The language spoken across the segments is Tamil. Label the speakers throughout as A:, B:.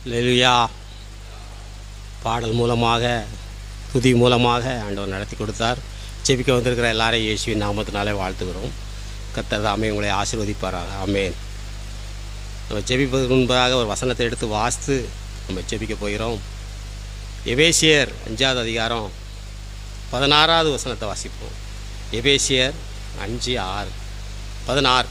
A: அல்லேலூயா. பாடல் மூலமாக துதி மூலமாக ஆண்டவர் நடத்தி கொடுத்தார். செபிக்க வந்திருக்கிற எல்லாரையும் இயேசுவின் நாமத்தினாலே வாழ்த்துகிறோம். கர்த்தர் தாமே உங்களை ஆசீர்வதிப்பாராக. ஆமென். நம்ம செபிப்பதற்கு முன்பதாக ஒரு வசனத்தை எடுத்து வாசித்து நம்ம செபிக்க போகிறோம். எபேசியர் 5வது அதிகாரம் 16வது வசனத்தை வாசிப்போம். எபேசியர் 5:16.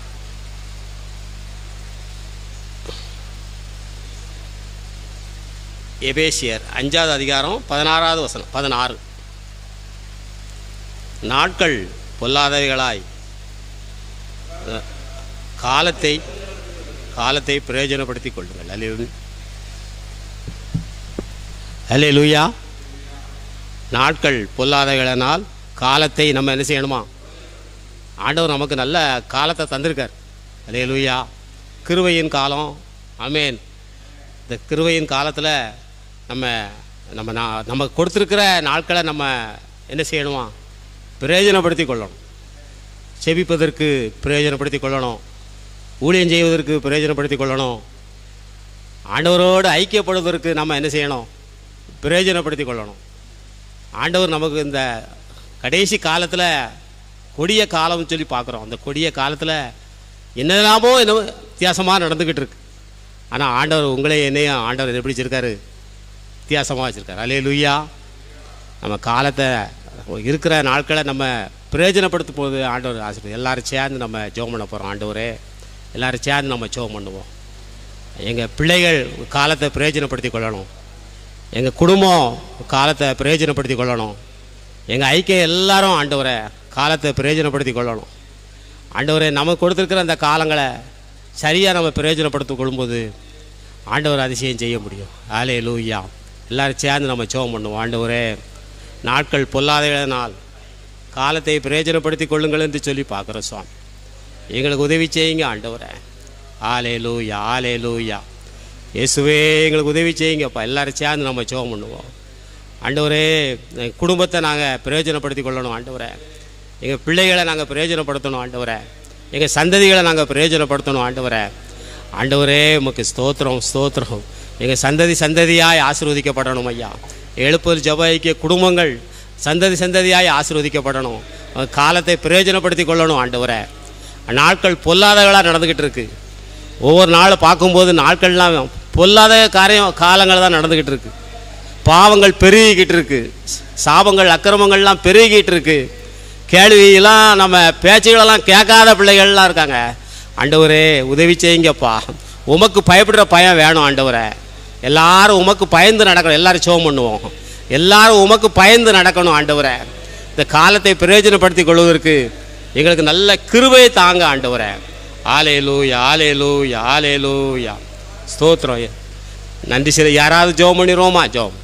A: எபேசியர் 5வது அதிகாரம் 16வது வசனம். 16. நாட்கள் பொல்லாதவைகளாய் காலத்தை பிரயோஜனப்படுத்திக் கொள்ளுங்கள். அல்லேலூயா. நாட்கள் பொல்லாதவைகளினால் காலத்தை நம்ம என்ன செய்யணுமா? ஆண்டவர் நமக்கு நல்ல காலத்தை தந்திருக்கார். அல்லேலூயா. கிருபையின் காலம். ஆமென். இந்த கிருபையின் காலத்தில் நம்ம கொடுத்துருக்கிற நாட்களை நம்ம என்ன செய்யணுமா? பிரயோஜனப்படுத்தி கொள்ளணும். செபிப்பதற்கு பிரயோஜனப்படுத்தி கொள்ளணும். ஊழியம் செய்வதற்கு பிரயோஜனப்படுத்தி கொள்ளணும். ஆண்டவரோடு ஐக்கியப்படுவதற்கு நம்ம என்ன செய்யணும்? பிரயோஜனப்படுத்தி கொள்ளணும். ஆண்டவர் நமக்கு இந்த கடைசி காலத்தில் கொடிய காலம்னு சொல்லி பார்க்குறோம். அந்த கொடிய காலத்தில் என்னெல்லாமோ வித்தியாசமாக நடந்துக்கிட்டு இருக்கு. ஆனால் ஆண்டவர் என்னையும் ஆண்டவர் எப்படி வச்சுருக்காரு? வித்தியாசமாக வச்சுருக்காரு. அல்லேலூயா. நம்ம காலத்தை இருக்கிற நாட்களை நம்ம பிரயோஜனப்படுத்த போது ஆண்டவர் ஆசீர்வாதம். எல்லோரும் சேர்ந்து நம்ம ஜெபம் பண்ண போகிறோம். ஆண்டவரே, எல்லோரும் சேர்ந்து நம்ம ஜெபம் பண்ணுவோம். எங்கள் பிள்ளைகள் காலத்தை பிரயோஜனப்படுத்தி கொள்ளணும். எங்கள் குடும்பம் காலத்தை பிரயோஜனப்படுத்தி கொள்ளணும். எங்கள் ஐக்கியம் எல்லாரும் ஆண்டவரை காலத்தை பிரயோஜனப்படுத்தி கொள்ளணும். ஆண்டவரே, நமக்கு கொடுத்துருக்கிற அந்த காலங்களை சரியாக நம்ம பிரயோஜனப்படுத்தி கொள்ளும்போது ஆண்டவர் அதிசயம் செய்ய முடியும். அல்லேலூயா. எல்லோரும் சேர்ந்து நம்ம ஜெபம் பண்ணுவோம். ஆண்டவரே, நாட்கள் பொல்லாதனால் காலத்தை பிரயோஜனப்படுத்தி கொள்ளுங்கள் என்று சொல்லி பார்க்குறோம். சுவாமி, எங்களுக்கு உதவி செய்யுங்க ஆண்டவரே. அல்லேலூயா. அல்லேலூயா. இயேசுவே, எங்களுக்கு உதவி செய்யுங்கப்பா. எல்லோரும் சேர்ந்து நம்ம ஜெபம் பண்ணுவோம். ஆண்டவரே, குடும்பத்தை நாங்கள் பிரயோஜனப்படுத்தி கொள்ளணும். ஆண்டவரே, எங்கள் பிள்ளைகளை நாங்கள் பிரயோஜனப்படுத்தணும். ஆண்டவரே, எங்கள் சந்ததிகளை நாங்கள் பிரயோஜனப்படுத்தணும். ஆண்டவரே, ஆண்டவரே உமக்கு ஸ்தோத்திரம், ஸ்தோத்திரம். எங்கள் சந்ததியாய் ஆசீர்வதிக்கப்படணும் ஐயா. எழுப்பல் ஜெப ஐக்கிய குடும்பங்கள் சந்ததியாய் ஆசீர்வதிக்கப்படணும். காலத்தை பிரயோஜனப்படுத்தி கொள்ளணும். ஆண்டவரே, நாட்கள் பொல்லாதவர்களாக நடந்துக்கிட்டு இருக்கு. ஒவ்வொரு நாளும் பார்க்கும்போது நாட்கள்லாம் பொல்லாத காலங்கள் தான் நடந்துக்கிட்டு இருக்கு. பாவங்கள் பெருகிக்கிட்டு இருக்கு. சாபங்கள் அக்கிரமங்கள்லாம் பெருகிக்கிட்டு இருக்கு. கேள்வியெல்லாம் நம்ம பேச்சுகளெல்லாம் கேட்காத பிள்ளைகள்லாம் இருக்காங்க. ஆண்டவரே, உதவி செய்யுங்கப்பா. உமக்கு பயப்படுற பயம் வேணும். ஆண்டவரே, எல்லாரும் உமக்கு பயந்து நடக்கணும். எல்லாரும் ஜெபம் பண்ணுவோம். எல்லாரும் உமக்கு பயந்து நடக்கணும். ஆண்டவரே, இந்த காலத்தை பிரயோஜனப்படுத்தி கொள்வதற்கு எங்களுக்கு நல்ல கிருபையை தாங்க ஆண்டவரே. அல்லேலூயா. அல்லேலூயா. அல்லேலூயா. ஸ்தோத்திரம். நன்றி. சரி, யாராவது ஜெபம் பண்ணிடுவோமா? ஜெபம்.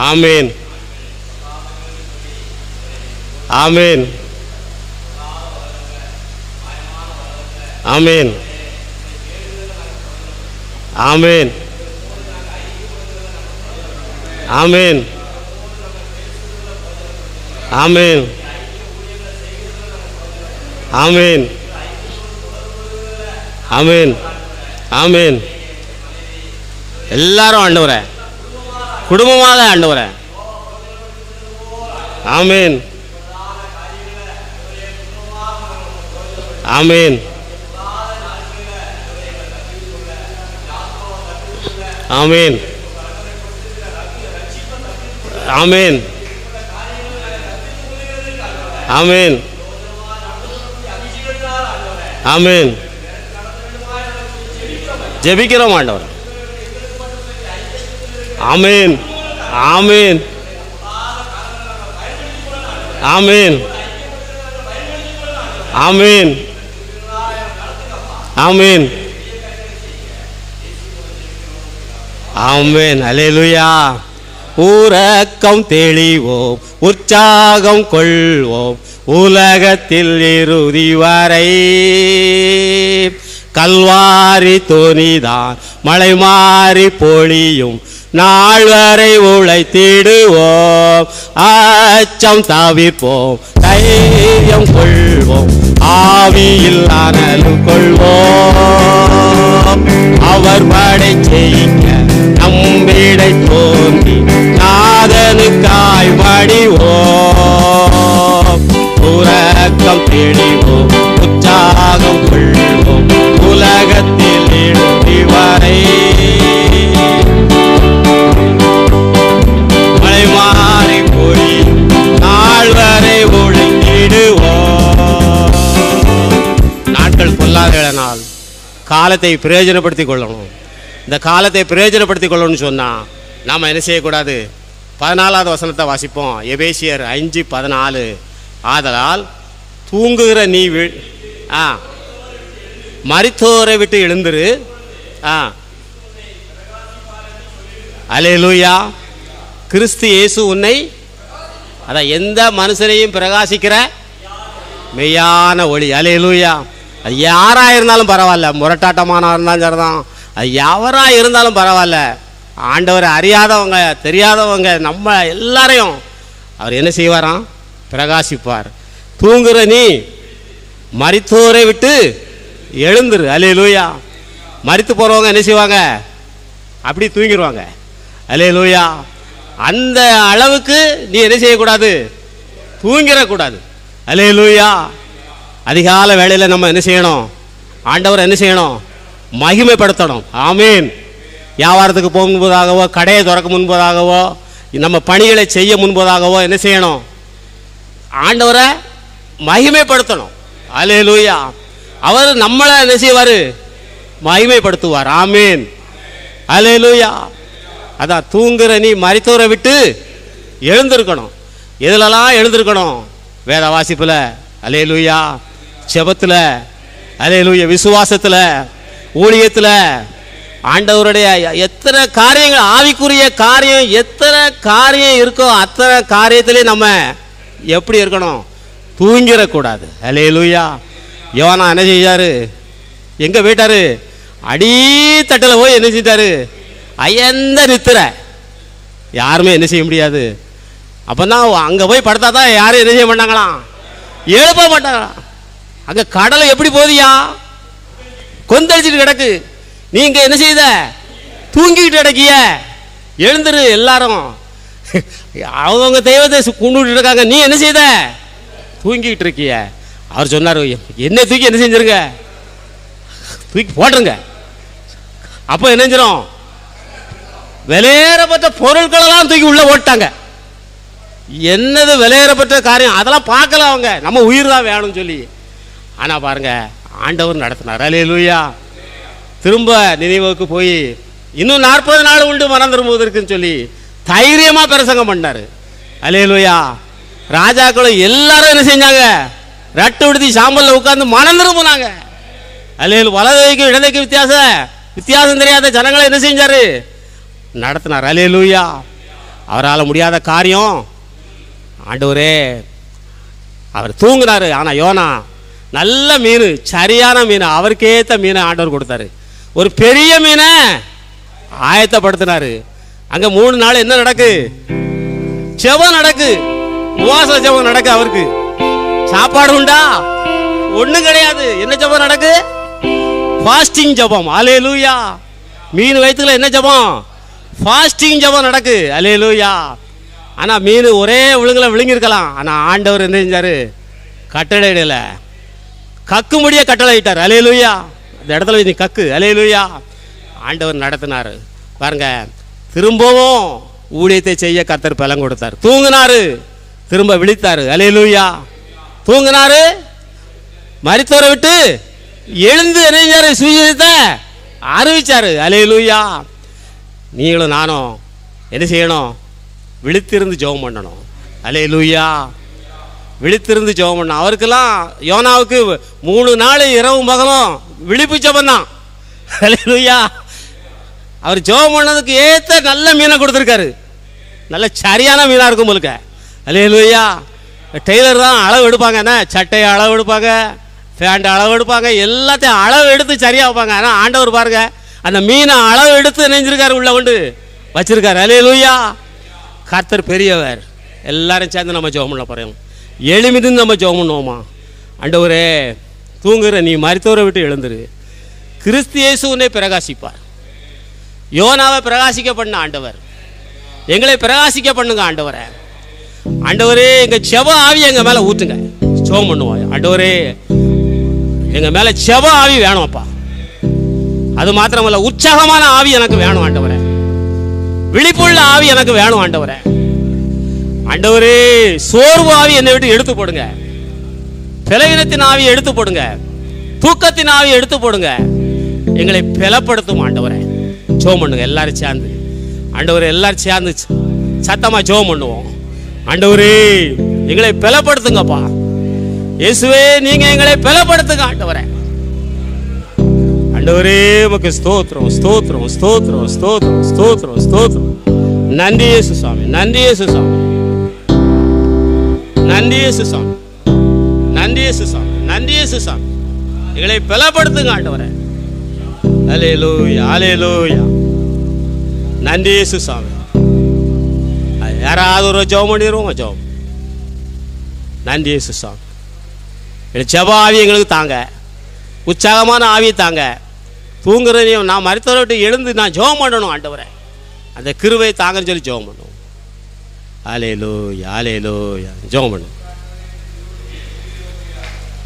A: ஆமீன். ஆமீன். ஆமீன். ஆமீன். ஆமீன். ஆமீன். ஆமீன். ஆமீன். ஆமீன். எல்லாரும் ஆண்டவரே, குடும்பமாக ஆண்டவரே. ஆமீன். ஆமீன். ஆமீன். ஆமீன். ஆமீன். ஆமீன். ஜெபிக்கிறோம் ஆண்டவர். ஆமீன். ஆமீன். ஆமீன். ஆமீன். ஆமீன். ஆமென். அல்லேலூயா. ஊரக்கம் தெளிவோம், உற்சாகம் கொள்வோம், உலகத்தில் இறுதி வரை. கல்வாரி தோனிதான் மழை மாறி பொழியும் நாள் வரை உழைத்திடுவோம். அச்சம் தவிர்ப்போம், தைரியம் கொள்வோம், ஆவியில் அனல் கொள்வோம். அவர் படை ஜெயிக்க நம்மிடை தோன்றி நாதனுக்காய் வடிவோம். உறக்கம் தெளிவோம், உற்சாகம் கொள்வோம், உலகத்தில் இறுதி வரை மழை மாறி போய் நாள் வரை ஒழிந்திடுவோம். நாட்கள் பொல்லாத நாள், காலத்தை பிரயோஜனப்படுத்திக் கொள்ளணும். இந்த காலத்தை பிரயோஜனப்படுத்திக் கொள்ளணும்னு சொன்னால் நாம் என்ன செய்யக்கூடாது? 14வது வசனத்தை வாசிப்போம். எபேசியர் 5:14. ஆதலால் தூங்குகிற நீ மரித்தோரை விட்டு எழுந்துரு. அல்லேலூயா. கிறிஸ்து இயேசு உன்னை, அதான் எந்த மனுஷனையும் பிரகாசிக்கிற மெய்யான ஒளி. அல்லேலூயா. அது யாராக இருந்தாலும் பரவாயில்ல, முரட்டாட்டமானவராக இருந்தாலும் சரிதான், அது எவராக இருந்தாலும் பரவாயில்ல. ஆண்டவரை அறியாதவங்க தெரியாதவங்க நம்ம எல்லாரையும் அவர் என்ன செய்வாராம்? பிரகாசிப்பார். தூங்குற நீ மரித்தோரை விட்டு எழுந்துரு. அல்லேலூயா. மரித்து போகிறவங்க என்ன செய்வாங்க? அப்படி தூங்கிடுவாங்க. அல்லேலூயா. அந்த அளவுக்கு நீ என்ன செய்யக்கூடாது? தூங்கிடக்கூடாது. அல்லேலூயா. அதிகால வேளையில் நம்ம என்ன செய்யணும்? ஆண்டவர் என்ன செய்யணும்? மகிமைப்படுத்தணும். ஆமீன். வியாபாரத்துக்கு போகும் முன்பதாகவோ, கடையை திறக்க முன்பதாகவோ, நம்ம பணிகளை செய்ய முன்பதாகவோ என்ன செய்யணும்? ஆண்டவரை மகிமைப்படுத்தணும். அல்லேலூயா. அவர் நம்மளை என்ன செய்வார்? மகிமைப்படுத்துவார். ஆமீன். அல்லேலூயா. அதான் தூங்குற நீ மரித்தோரை விட்டு எழுந்திருக்கணும். எதுலலாம் எழுந்திருக்கணும்? வேத வாசிப்பில், அல்லேலூயா, ஜெபத்தில், அல்லேலூயா, விசுவாசத்தில், ஊழியத்தில், ஆண்டவருடைய எத்தனை காரியங்கள், ஆவிக்குரிய காரியம் எத்தனை காரியம் இருக்கோ அத்தனை காரியத்திலே நம்ம எப்படி இருக்கணும்? தூங்கிடக்கூடாது. அல்லேலூயா. யோனா என்ன செஞ்சாரு? எங்கே போயிட்டாரு? அடித்தட்டில் போய் என்ன செஞ்சாரு? அயந்த நித்திர. யாருமே என்ன செய்ய முடியாது. அப்போ தான் அங்கே போய் படுத்தா தான் யாரும் என்ன செய்ய மாட்டாங்களாம்? எழுப்ப மாட்டாங்களாம். அங்கே கடலை எப்படி போதியா? கொந்தளிச்சுட்டு கிடக்கு. நீங்க என்ன செய்த? தூங்கிக்கிட்டு கிடக்கிய. எழுந்துரு எல்லாரும். அவங்க தெய்வத்தை கும்பிட்டு இருக்காங்க, நீ என்ன செய்த? தூங்கிக்கிட்டு இருக்கிய. அவர் சொன்னார், என்ன தூக்கி என்ன செஞ்சிருங்க? தூக்கி போட்டுருங்க. அப்போ என்ன செஞ்சிடும்? விலையேறப்பட்ட பொருட்களெல்லாம் தூக்கி உள்ள போட்டாங்க. என்னது விலையேறப்பட்ட காரியம்? அதெல்லாம் பார்க்கல அவங்க. நம்ம உயிர் தான் வேணும்னு சொல்லி. ஆனால் பாருங்க, ஆண்டவர் நடத்தினார். அல்லேலூயா. திரும்ப நினைவுக்கு போய் இன்னும் 40 நாள் உண்டு மனம் திரும்புவதற்குன்னு சொல்லி தைரியமாக பிரசங்கம் பண்ணார். அல்லேலூயா. ராஜாக்களும் எல்லாரும் என்ன செஞ்சாங்க? ரட்டு விடுத்தி சாம்பலில் உட்காந்து மனம் திரும்பினாங்க. அல்லேலூயா. வலதைக்கும் இடதைக்கும் வித்தியாசம் தெரியாத ஜனங்களை என்ன செஞ்சார்? நடத்தினார். அல்லேலூயா. அவரால் முடியாத காரியம் ஆண்டவரே. அவர் தூங்கினார். ஆனால் யோனா நல்ல மீன், சரியான மீன், அவருக்கேற்ற மீனை ஆண்டவர் கொடுத்தாரு. ஒரு பெரிய மீனை ஆயத்தப்படுத்தினாரு. அங்கே 3 நாள் என்ன நடக்கு? ஜெபம் நடக்கு. உபவாச ஜெபம் நடக்கு. அவருக்கு சாப்பாடு உண்டா? ஒன்றும் கிடையாது. என்ன ஜெபம் நடக்கு? ஃபாஸ்டிங் ஜெபம். அல்லேலூயா. மீன் வயிற்றுல என்ன ஜெபம்? ஃபாஸ்டிங் ஜெபம் நடக்கு. அல்லேலூயா. ஆனால் மீன் ஒரே விழுங்கில் விழுங்கிருக்கலாம். ஆனால் ஆண்டவர் என்ன செஞ்சார்? கட்டளையிடல, கக்கும்படியே கட்டளையிட்டார். அல்லேலூயா. இந்த இடத்துல நீ கக்கு. அல்லேலூயா. ஆண்டவர் நடத்தினார். பாருங்க, திரும்பவும் ஊழியத்தை செய்ய கர்த்தர் பலன் கொடுத்தார். தூங்கினாரு, திரும்ப விழித்தாரு. அல்லேலூயா. தூங்கினாரு, மரித்தோரை விட்டு எழுந்து என்ன சுவிசேஷத்தை அறிவிச்சாரு. அல்லேலூயா. நீங்களும் நானும் என்ன செய்யணும்? விழித்திருந்து ஜெபம் பண்ணணும். அல்லேலூயா. விழித்திருந்து ஜெபம் பண்ணணும். அவருக்கெல்லாம், யோனாவுக்கு 3 நாள் இரவும் பகலும் விழிப்பு ஜெபம் தான். அல்லேலூயா. அவர் ஜெபம் பண்ணதுக்கு ஏற்ற நல்ல மீனை கொடுத்துருக்காரு. நல்ல சரியான மீனாக இருக்கும் உங்களுக்கு. அல்லேலூயா. டெய்லர் தான் அளவு எடுப்பாங்க. என்ன சட்டையை அளவு எடுப்பாங்க, பேண்ட் அளவு எடுப்பாங்க, எல்லாத்தையும் அளவு எடுத்து சரியாக வைப்பாங்க. ஆனால் ஆண்டவர் பாருங்க, அந்த மீனை அளவு எடுத்து நெஞ்சிருக்காரு, உள்ள கொண்டு வச்சிருக்காரு. அல்லேலூயா. கர்த்தர் பெரியவர். எல்லாரும் சேர்ந்து நம்ம ஜெபம் பண்ண போகிறோம். எளிமிருந்து நம்ம ஜெபம் பண்ணுவோமா? ஆண்டவரே, தூங்குற நீ மரித்தோரை விட்டு எழுந்துரு. கிறிஸ்து இயேசு உன்னை பிரகாசிப்பார். யோனாவை பிரகாசிக்க பண்ண ஆண்டவர், எங்களை பிரகாசிக்க பண்ணுங்க ஆண்டவரே. ஆண்டவரே, எங்க செவ ஆவி எங்க மேல ஊத்துங்க. ஜெபம் பண்ணுவோம். ஆண்டவரே, எங்க மேல செவ ஆவி வேணும்ப்பா. அது மாத்திரமல்ல, உற்சாகமான ஆவி எனக்கு வேணும் ஆண்டவரே. விழிப்புள்ள ஆவி எனக்கு வேணும் ஆண்டவரே. ஆண்டவரே, சோர்வு ஆவி என்னை விட்டு எடுத்து போடுங்க. பலவீனத்தின் ஆவி எடுத்து போடுங்க. தூக்கத்தின் ஆவி எடுத்து போடுங்க. எங்களை பலப்படுத்தும் ஆண்டவரே. ஜெபம் பண்ணுங்க எல்லாரும் சேர்ந்து. ஆண்டவரே, எல்லாரும் சேர்ந்து சத்தமா ஜெபம் பண்ணுவோம். ஆண்டவரே, எங்களை பலப்படுத்துங்கப்பா. இயேசுவே, நீங்க எங்களை பலப்படுத்துங்க ஆண்டவரே. ஆண்டவரே, உமக்கு ஸ்தோத்திரம், ஸ்தோத்திரம், ஸ்தோத்திரம், ஸ்தோத்திரம், ஸ்தோத்திரம், ஸ்தோத்திரம். நன்றி இயேசு சுவாமி, நன்றி இயேசு சுவாமி, நன்றி இயேசு சுவாமி, நன்றி இயேசு சுவாமி, நன்றி இயேசு சுவாமி. எங்களை பலப்படுத்துங்க ஆண்டவரே. அல்லேலூயா, அல்லேலூயா. நன்றி இயேசு சுவாமி. யாராவது ஒரு ஜெபம் பண்ணிடுவோம். ஜெபம். நன்றி இயேசு சுவாமி. ஜெப ஆவி எங்களுக்கு தாங்க, உற்சாகமான ஆவியை தாங்க. தூங்குறதையும் நான் மருத்துவரை விட்டு எழுந்து நான் ஜெபம் பண்ணணும் ஆண்டவரே. அந்த கிருபை தாங்கன்னு சொல்லி ஜெபம் பண்ணுவோம். அல்லேலூயா, அல்லேலூயா. ஜெபம் பண்ணுவோம்.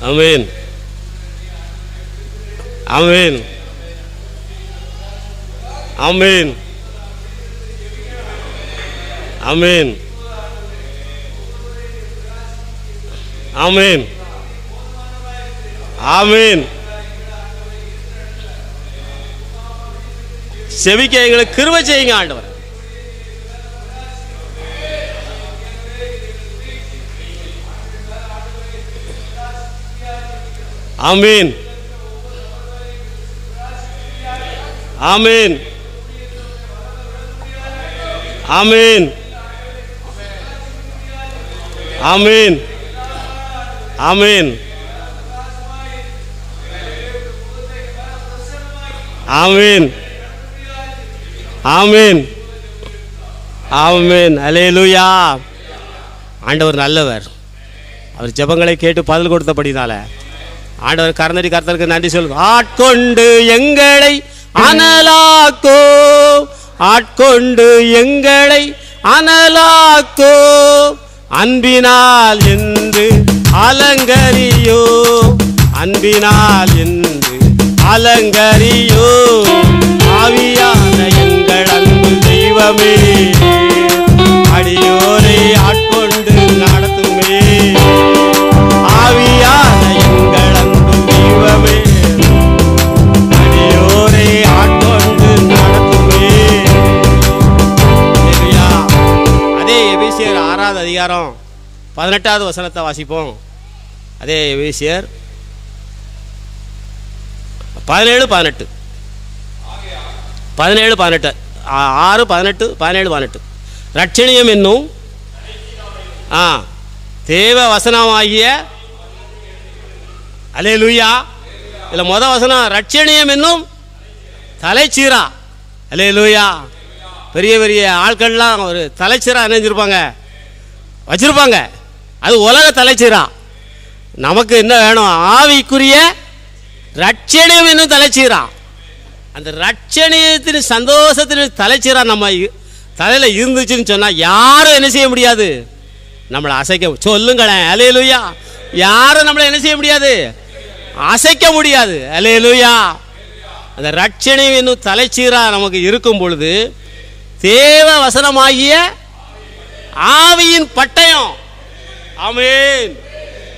A: ஆமென், ஆமென், ஆமென், ஆமென், ஆமென், ஆமென். செவிக்க எங்களுக்கு கிருபை செய்யுங்க ஆண்டவர். ஆமென், ஆமென், ஆமென், ஆமென், ஆமென், ஆமென், ஆமென், ஆமென். அல்லேலூயா. ஆண்டவர் நல்லவர். அவர் ஜெபங்களை கேட்டு பதில் கொடுத்தபடினால ஆண்டவர் கர்த்தரி கர்த்தருக்கு நன்றி சொல்லுங்க. ஆட்கொண்டு எங்களை அனலாக்கோ, ஆட்கொண்டு எங்களை அனலாக்கோ, அன்பினால் என்று அலங்கரியோ, அன்பினால் என்று அலங்கரியோ, ஆவியான எங்கள் அன்பு தெய்வமே, அடியோரை ஆட்கொண்டு நடத்துமே, ஆவியான எங்கள் அன்பு தெய்வமே, அடியோரை ஆட்கொண்டு நடத்துமே. அதே எபேசியர் 6வது அதிகாரம் 18வது வசனத்தை வாசிப்போம். அதே எபேசியர் 17, 18, 17, 18, 6, 18, 17, 18. ரட்சணியம் என்னும் தேவ வசனமாகிய, அல்லேலூயா. இல்லை முதல் வசனம் ரட்சணியம் என்னும் தலைச்சீரா. அல்லேலூயா. பெரிய பெரிய ஆட்கள்லாம் ஒரு தலைச்சீரா நினைஞ்சிருப்பாங்க, வச்சிருப்பாங்க. அது உலக தலைச்சீரா. நமக்கு என்ன வேணும்? ஆவிக்குரிய ரட்சணியம் என்னும் தலைச்சீரா. அந்த ரட்சணியத்தின் சந்தோஷத்தின் தலைச்சீரா நம்ம தலையில் இருந்துச்சுன்னு சொன்னால் யாரும் என்ன செய்ய முடியாது? நம்மளை அசைக்க, சொல்லுங்களேன் அல்லேலூயா. யாரும் நம்மளை என்ன செய்ய முடியாது? அசைக்க முடியாது. அல்லேலூயா. அந்த ரட்சணியம் என்னும் தலைச்சீரா நமக்கு இருக்கும் பொழுது தேவ வசனமாகிய ஆவியின் பட்டயம். ஆமென்.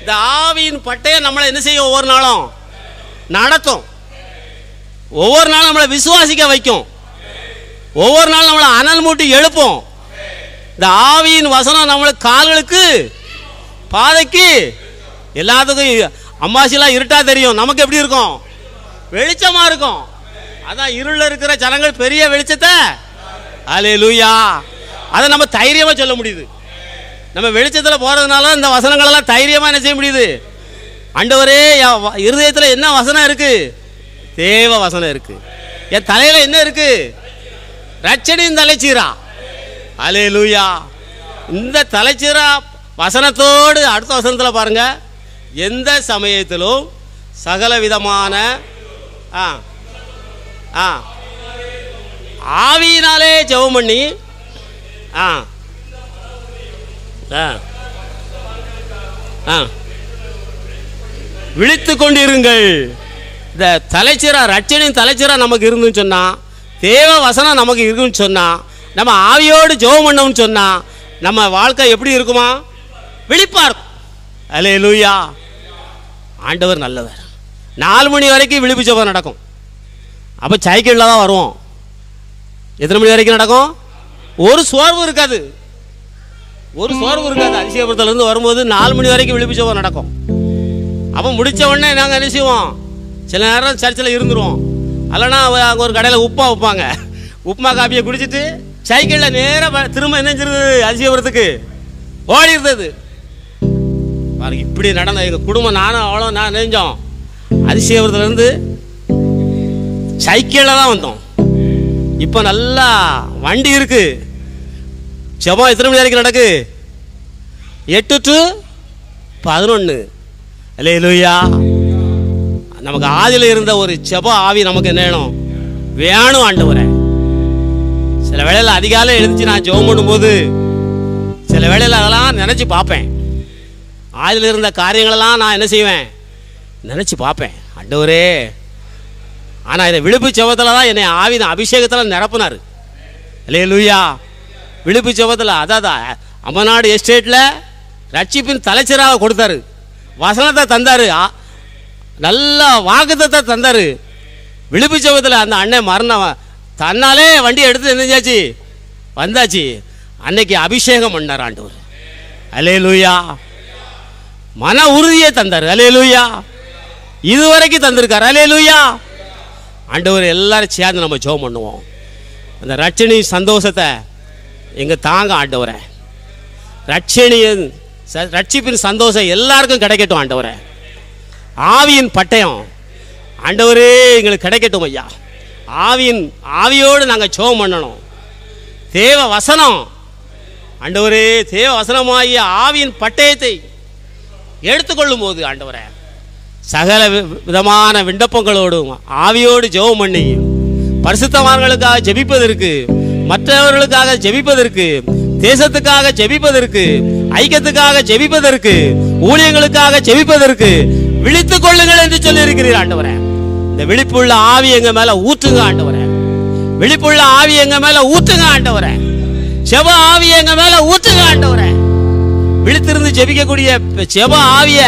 A: இந்த ஆவியின் பட்டயம் நம்மளை என்ன செய்யும்? ஒவ்வொரு நாளும் நடத்தும். ஒவ்வொரு நாளும் நம்மளை விசுவாசிக்க வைக்கும். ஒவ்வொரு நாளும் நம்மளை அனல் மூட்டி எழுப்போம். இந்த ஆவியின் வசனம் நம்மளுக்கு கால்களுக்கு பாதைக்கு எல்லாத்துக்கும். அம்மாசிலாம் இருட்டா தெரியும், நமக்கு எப்படி இருக்கும்? வெளிச்சமா இருக்கும். அதான் இருளில் இருக்கிற ஜனங்கள் பெரிய வெளிச்சத்தை, அல்லேலூயா, அதை நம்ம தைரியமாக சொல்ல முடியுது. நம்ம வெளிச்சத்தில் போகிறதுனால இந்த வசனங்களெல்லாம் தைரியமாக என்ன செய்ய முடியுது? ஆண்டவரே, இருதயத்தில் என்ன வசனம் இருக்கு? தேவ வசனம் இருக்கு. என் தலையில் என்ன இருக்கு? ரட்சணியின் தலைச்சீரா. அல்லேலூயா. இந்த தலைச்சீரா வசனத்தோடு அடுத்த வசனத்தில் பாருங்க, எந்த சமயத்திலும் சகல விதமான ஆவியினாலே ஜெபம் பண்ணி விழித்து கொண்டிருங்கள். இந்த தலைச்சீரா ரட்சணின் தலைச்சீரா நமக்கு இருந்துன்னு சொன்னால், தேவ வசனம் நமக்கு இருக்குன்னு சொன்னால், நம்ம ஆவியோடு ஜெபம் பண்ணோம்னு சொன்னால் நம்ம வாழ்க்கை எப்படி இருக்குமா? விழிப்பாக இருக்கும். அல்லேலூயா. ஆண்டவர் நல்லவர். 4 மணி வரைக்கும் விழிப்பு ஜெபம் நடக்கும். அப்போ சைக்கிளில் தான் வருவோம். எத்தனை மணி வரைக்கும் நடக்கும்? ஒரு சோர்வு இருக்காது, ஒரு சோர்வு இருக்காது. அதிசயபுரத்துலேருந்து வரும்போது 4 மணி வரைக்கும் விழிப்பு ஜெபம் நடக்கும். அப்போ முடித்த உடனே நாங்கள் என்ன செய்வோம்? சில நேரம் சர்ச்சில் இருந்துருவோம். அல்லனா அங்கே ஒரு கடையில் உப்புமா வைப்பாங்க. உப்புமா காப்பியை குடிச்சிட்டு சைக்கிளில் நேராக திரும்ப என்னஞ்சிருந்தது? அதிசயபுரத்துக்கு ஓடி இருந்தது. பாருங்க, இப்படி நடந்த எங்கள் குடும்பம். நான் நினைஞ்சோம் அதிசயபுரத்துலேருந்து சைக்கிளில் தான் வந்தோம். இப்போ நல்லா வண்டி இருக்கு. ஜெபம் எத்தனை மணி வரைக்கும் நடக்கு? 8 to 11. அல்லேலூயா. நமக்கு ஆதியில் இருந்த ஒரு ஜெப ஆவி நமக்கு என்ன வேணும் ஆண்டவரே. சில வேளையில் அதிகாலை எழுந்துச்சு நான் ஜெபம் பண்ணும்போது சில வேளையில் அதெல்லாம் நினச்சி பார்ப்பேன். ஆதியில் இருந்த காரியங்களெல்லாம் நான் என்ன செய்வேன்? நினச்சி பார்ப்பேன். ஆண்டவரே, ஆனால் இதை விழிப்பு ஜெபத்தில் தான் என்னை ஆவின அபிஷேகத்தில் நிரப்புனார். அல்லேலூயா. விழிப்பு ஜெபத்தில் அதாவது அம்மநாடு எஸ்டேட்டில் ரட்சிப்பின் தலைச்சராக கொடுத்தாரு. வசனத்தை தந்தார், நல்ல வாக்குத்தத்தை தந்தார். விழிப்பு ஜெபத்தில் அந்த அண்ணன் மரணம் தன்னாலே வண்டி எடுத்து என்னஞ்சாச்சு வந்தாச்சு. அன்னைக்கு அபிஷேகம் பண்ணார் ஆண்டவர். அல்லேலூயா. மன உறுதியை தந்தார். அல்லேலூயா. இதுவரைக்கும் தந்திருக்கார். அல்லேலூயா. ஆண்டவர் எல்லாரும் சேர்ந்து நம்ம ஜெபம் பண்ணுவோம். அந்த ரட்சணி சந்தோஷத்தை எங்க தாங்க ஆண்டவரே. ரட்சிப்பின் சந்தோஷம் எல்லாருக்கும் கிடைக்கட்டும் ஆண்டவரே. ஆவியின் பட்டயம் ஆண்டவரே எங்களுக்கு கிடைக்கட்டும் ஐயா. ஆவியோடு நாங்கள் ஜெபம் பண்ணணும். தேவ வசனம் ஆண்டவரே, தேவ வசனமாகிய ஆவியின் பட்டயத்தை எடுத்துக்கொள்ளும் போது ஆண்டவரே, சகல விதமான விண்ணப்பங்களோடும் ஆவியோடு ஜெபம் பண்ணி பரிசுத்தவான்களுக்காக ஜெபிப்பதற்கு, மற்றவர்களுக்காக ஜெபிப்பதற்கு, தேசத்துக்காக ஜெபிப்பதற்கு, ஐக்கியத்துக்காக ஜெபிப்பதற்கு, ஊழியங்களுக்காக ஜெபிப்பதற்கு விழித்துக் கொள்ளுங்கள் என்று சொல்லி இருக்கிறீர் ஆண்டவரே. இந்த விழிப்புள்ள ஆவி எங்க மேல ஊற்றுங்க ஆண்டவரே. விழிப்புள்ள ஆவி எங்க மேல ஊற்றுங்க ஆண்டவரே. செப ஆவி எங்க மேல ஊற்றுங்க ஆண்டவரே. விழித்திருந்து ஜெபிக்கக்கூடிய செப ஆவிய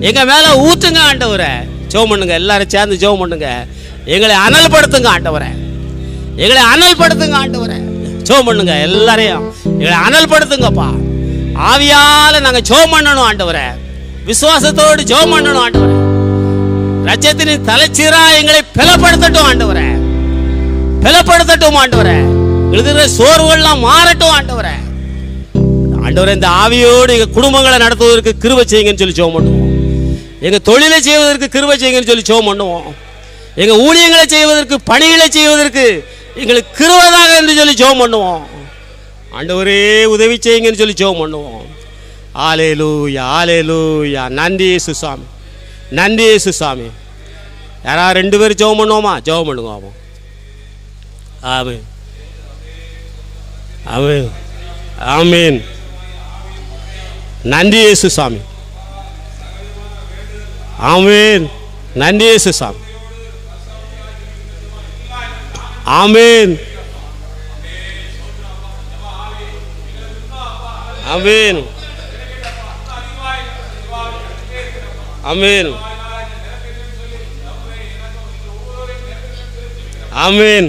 A: எங்க மேல ஊற்றுங்க ஆண்டவரே. ஜெபம் பண்ணுங்க, எல்லாரும் சேர்ந்து ஜெபம் பண்ணுங்க. எங்களை அனல்படுத்துங்க ஆண்டவரே. எங்களை அனல்படுத்துங்க ஆண்டவரே. ஜெபம் பண்ணுங்க, எல்லாரையும் எங்களை அனல்படுத்துங்கப்பா. ஆவியால நாங்க ஜெபம் பண்ணணும் ஆண்டவரே. விசுவாசத்தோடு ஜெபம் பண்ணணும் ஆண்டவரே. ரட்சத்தின் தலைச்சீரா எங்களை பலப்படுத்தட்டும் ஆண்டவரே. பலப்படுத்தட்டும் ஆண்டவரே. எழுதுகிற சோர்வுகள்லாம் மாறட்டும் ஆண்டவரே. ஆண்டவரே, இந்த ஆவியோடு எங்க குடும்பங்களை நடத்துவதற்கு கிருபை செய்யுங்கன்னு சொல்லி ஜெபம் பண்ணுவோம். எங்க தொழிலை செய்வதற்கு கிருபை செய்யுங்கன்னு சொல்லி ஜெபம் பண்ணுவோம். எங்க ஊழியங்களை செய்வதற்கு, பணிகளை செய்வதற்கு எங்களுக்கு கிருபையாக என்று சொல்லி ஜெபம் பண்ணுவோம். ஆண்டவரே, உதவி செய்யுங்கன்னு சொல்லி ஜெபம் பண்ணுவோம். ஹல்லேலூயா, ஹல்லேலூயா. நன்றி இயேசு சுவாமி, நன்றி இயேசு சுவாமி. யாராவது 2 பேர் ஜெபம் பண்ணுவோமா? ஜெபம் பண்ணுங்க. ஆமென், ஆமென், ஆமென். நன்றி இயேசு சுவாமி. ஆமென். நன்றி இயேசு சுவாமி. ஆமென், ஆமென், ஆமென், ஆமென்.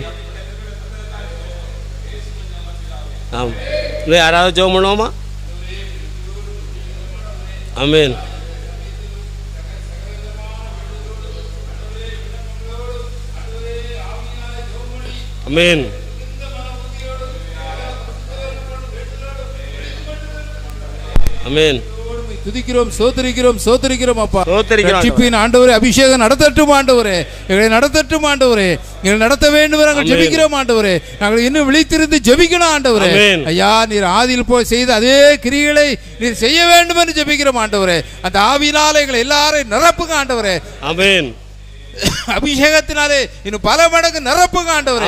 A: யாராவது ஜெபம் பண்ணுவோமா? ஆமென், ஆமென், ஆமென்.
B: துதிக்கிறோம், சோதரிக்கிறோம், சோதரிக்கிறோம் அப்பா.
A: ரட்சிப்பின்
B: ஆண்டவரே, அபிஷேகம் நடத்தட்டும் ஆண்டவரே. எங்களை நடத்தட்டும் ஆண்டவரே. எங்களை நடத்த வேண்டும். நாங்கள் ஜெபிக்கிறோம் ஆண்டவரே. நாங்கள் இன்னும் விழித்திருந்து ஜெபிக்கணும் ஆண்டவரே. ஐயா, நீர் ஆதியில் போய் செய்த அதே கிரிகளை நீர் செய்ய வேண்டும் என்று ஜெபிக்கிறோம் ஆண்டவரே. அந்த ஆவியினால எங்களை எல்லாரையும் நிரப்புங்க ஆண்டவரே.
A: ஆமென்.
B: அபிஷேகத்தினாலே இன்னும் பல மடங்கு நிரப்புங்க ஆண்டவரே.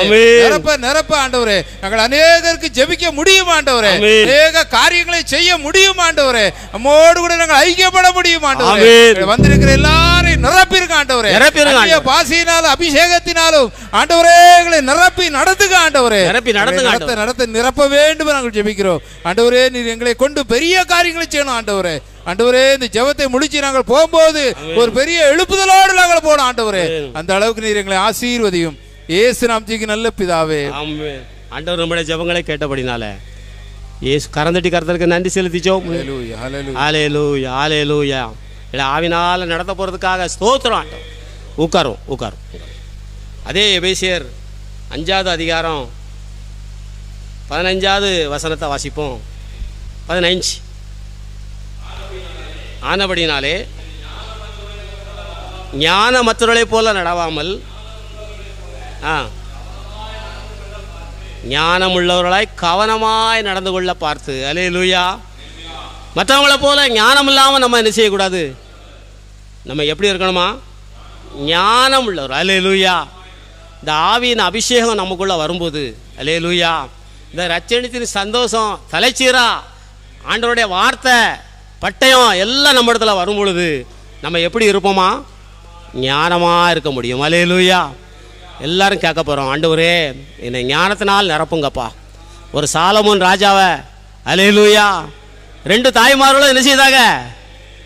B: நிரப்ப ஆண்டவரே. நாங்கள் அநேகருக்கு ஜெபிக்க முடியும் ஆண்டவரே. அநேக காரியங்களை செய்ய முடியும் ஆண்டவரே. நம்மோடு கூட நாங்கள் ஐக்கியப்பட முடியும் ஆண்டவரே. வந்திருக்கிற எல்லாரையும் நிரப்பிருக்க ஆண்டவரே. பாசியினாலும் அபிஷேகத்தினாலும் ஆண்டவரே எங்களை நிரப்பி நடத்துக ஆண்டவரே. நடத்த நிரப்ப வேண்டும் நாங்கள் ஜெபிக்கிறோம் ஆண்டவரே. நீர் எங்களை கொண்டு பெரிய காரியங்களை செய்யணும் ஆண்டவரே. ஆண்டவரே இந்த ஜெபத்தை முடிச்சு நாங்கள் போகும்போது ஒரு பெரிய எழுப்புதலோடு நாங்கள் போனோம் ஆண்டவரே. அந்த அளவுக்கு நீர் எங்களை ஆசீர்வதியும் இயேசு நாமத்துக்கு நல்ல பிதாவே.
A: ஆமென். ஆண்டவர் நம்முடைய ஜெபங்களை கேட்டபடினால இயேசு கரந்தட்டி கர்த்தருக்கு நன்றி செலுத்திச்சோம்.
B: ஹல்லேலூயா
A: ஹல்லேலூயா ஹல்லேலூயா. ஆவினால நடத்த போறதுக்காக ஸ்தோத்திரம் ஆண்டவர். உட்காரும். அதே எபேசியர் 5வது அதிகாரம் 15வது வசனத்தை வாசிப்போம். 15. ஆனபடினாலே ஞானமற்றவர்களைப் போல நடவாமல் ஞானமுள்ளவர்களாய் கவனமாய் நடந்து கொள்ள பார்த்து. அல்லேலூயா. மற்றவங்களை போல ஞானம் இல்லாமல் நம்ம என்ன செய்யக்கூடாது. நம்ம எப்படி இருக்கணுமா? ஞானம் உள்ளவர். அல்லேலூயா. இந்த ஆவியின் அபிஷேகம் நமக்குள்ள வரும்போது அல்லேலூயா இந்த ரட்சணித்தின் சந்தோஷம் தலைச்சீரா ஆண்டவருடைய வார்த்தை பட்டயம் எல்லாம் நம்ம இடத்துல வரும் பொழுது நம்ம எப்படி இருப்போமா? ஞானமாக இருக்க முடியும். அல்லேலூயா. எல்லாரும் கேட்க போகிறோம், ஆண்டவரே என்னை ஞானத்தினால் நிரப்புங்கப்பா. ஒரு சாலமோன் ராஜாவை அல்லேலூயா 2 தாய்மார்களும் என்ன செய்தாங்க?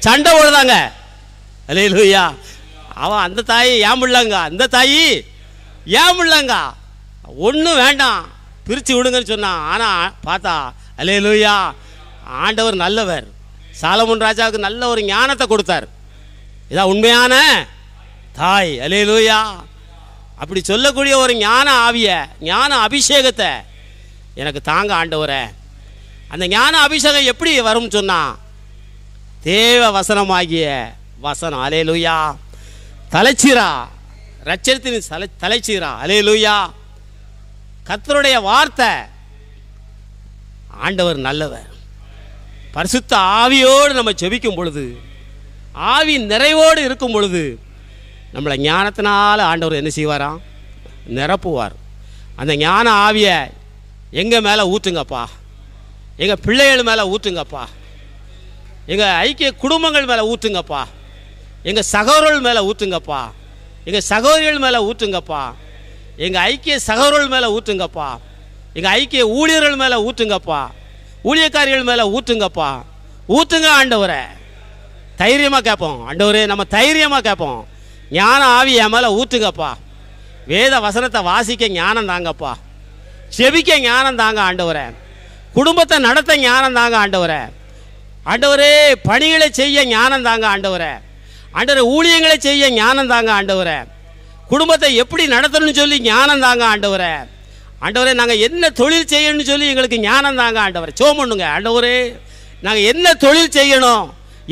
A: சண்டை போடுதாங்க. அல்லேலூயா. அவன் அந்த தாய் ஏன் பிள்ளைங்க, அந்த தாய் ஏன் பிள்ளைங்க, ஒன்றும் வேண்டாம் பிரித்து விடுங்கன்னு சொன்னான். ஆனால் பார்த்தா அல்லேலூயா ஆண்டவர் நல்லவர். சாலமோன் ராஜாவுக்கு நல்ல ஒரு ஞானத்தை கொடுத்தார். இதான் உண்மையான தாய். அல்லேலூயா. அப்படி சொல்லக்கூடிய ஒரு ஞான ஆவிய ஞான அபிஷேகத்தை எனக்கு தாங்க ஆண்டவரே. அந்த ஞான அபிஷேகம் எப்படி வரும்னு சொன்னா தேவ வசனமாகிய வசனம். அல்லேலூயா. தலைச்சீரா ரட்சத்தின் தலைச்சீரா. அல்லேலூயா. கர்த்தருடைய வார்த்தை. ஆண்டவர் நல்லவர். பரிசுத்த ஆவியோடு நம்ம ஜெபிக்கும் பொழுது ஆவி நிறைவோடு இருக்கும் பொழுது நம்மளை ஞானத்தினால ஆண்டவர் என்ன செய்வாராம்? நிரப்புவார். அந்த ஞான ஆவியை எங்கள் மேலே ஊற்றுங்கப்பா, எங்கள் பிள்ளைகள் மேலே ஊற்றுங்கப்பா, எங்கள் ஐக்கிய குடும்பங்கள் மேலே ஊற்றுங்கப்பா, எங்கள் சகோதரர்கள் மேலே ஊற்றுங்கப்பா, எங்கள் சகோதரிகள் மேலே ஊற்றுங்கப்பா, எங்கள் ஐக்கிய சகோதரர்கள் மேலே ஊற்றுங்கப்பா, எங்கள் ஐக்கிய ஊழியர்கள் மேலே ஊற்றுங்கப்பா, ஊழியக்காரிகள் மேலே ஊற்றுங்கப்பா. ஊற்றுங்க ஆண்டவரே. தைரியமாக கேட்போம். ஆண்டவரே நம்ம தைரியமாக கேட்போம். ஞான ஆவி என் மேலே ஊற்றுங்கப்பா. வேத வசனத்தை வாசிக்க ஞானம் தாங்கப்பா. செபிக்க ஞானம் தாங்க ஆண்டவரே. குடும்பத்தை நடத்த ஞானம் தாங்க ஆண்டவரே. ஆண்டவரே பணிகளை செய்ய ஞானம் தாங்க ஆண்டவரே. ஆண்டவரே ஊழியங்களை செய்ய ஞானம் தாங்க ஆண்டவரே. குடும்பத்தை எப்படி நடத்தணும்னு சொல்லி ஞானம் தாங்க ஆண்டவரே. ஆண்டவரே நாங்கள் என்ன தொழில் செய்யணும்னு சொல்லி எங்களுக்கு ஞானம் தாங்க ஆண்டவரே. சோம் பண்ணுங்க ஆண்டவரே. நாங்கள் என்ன தொழில் செய்யணும்,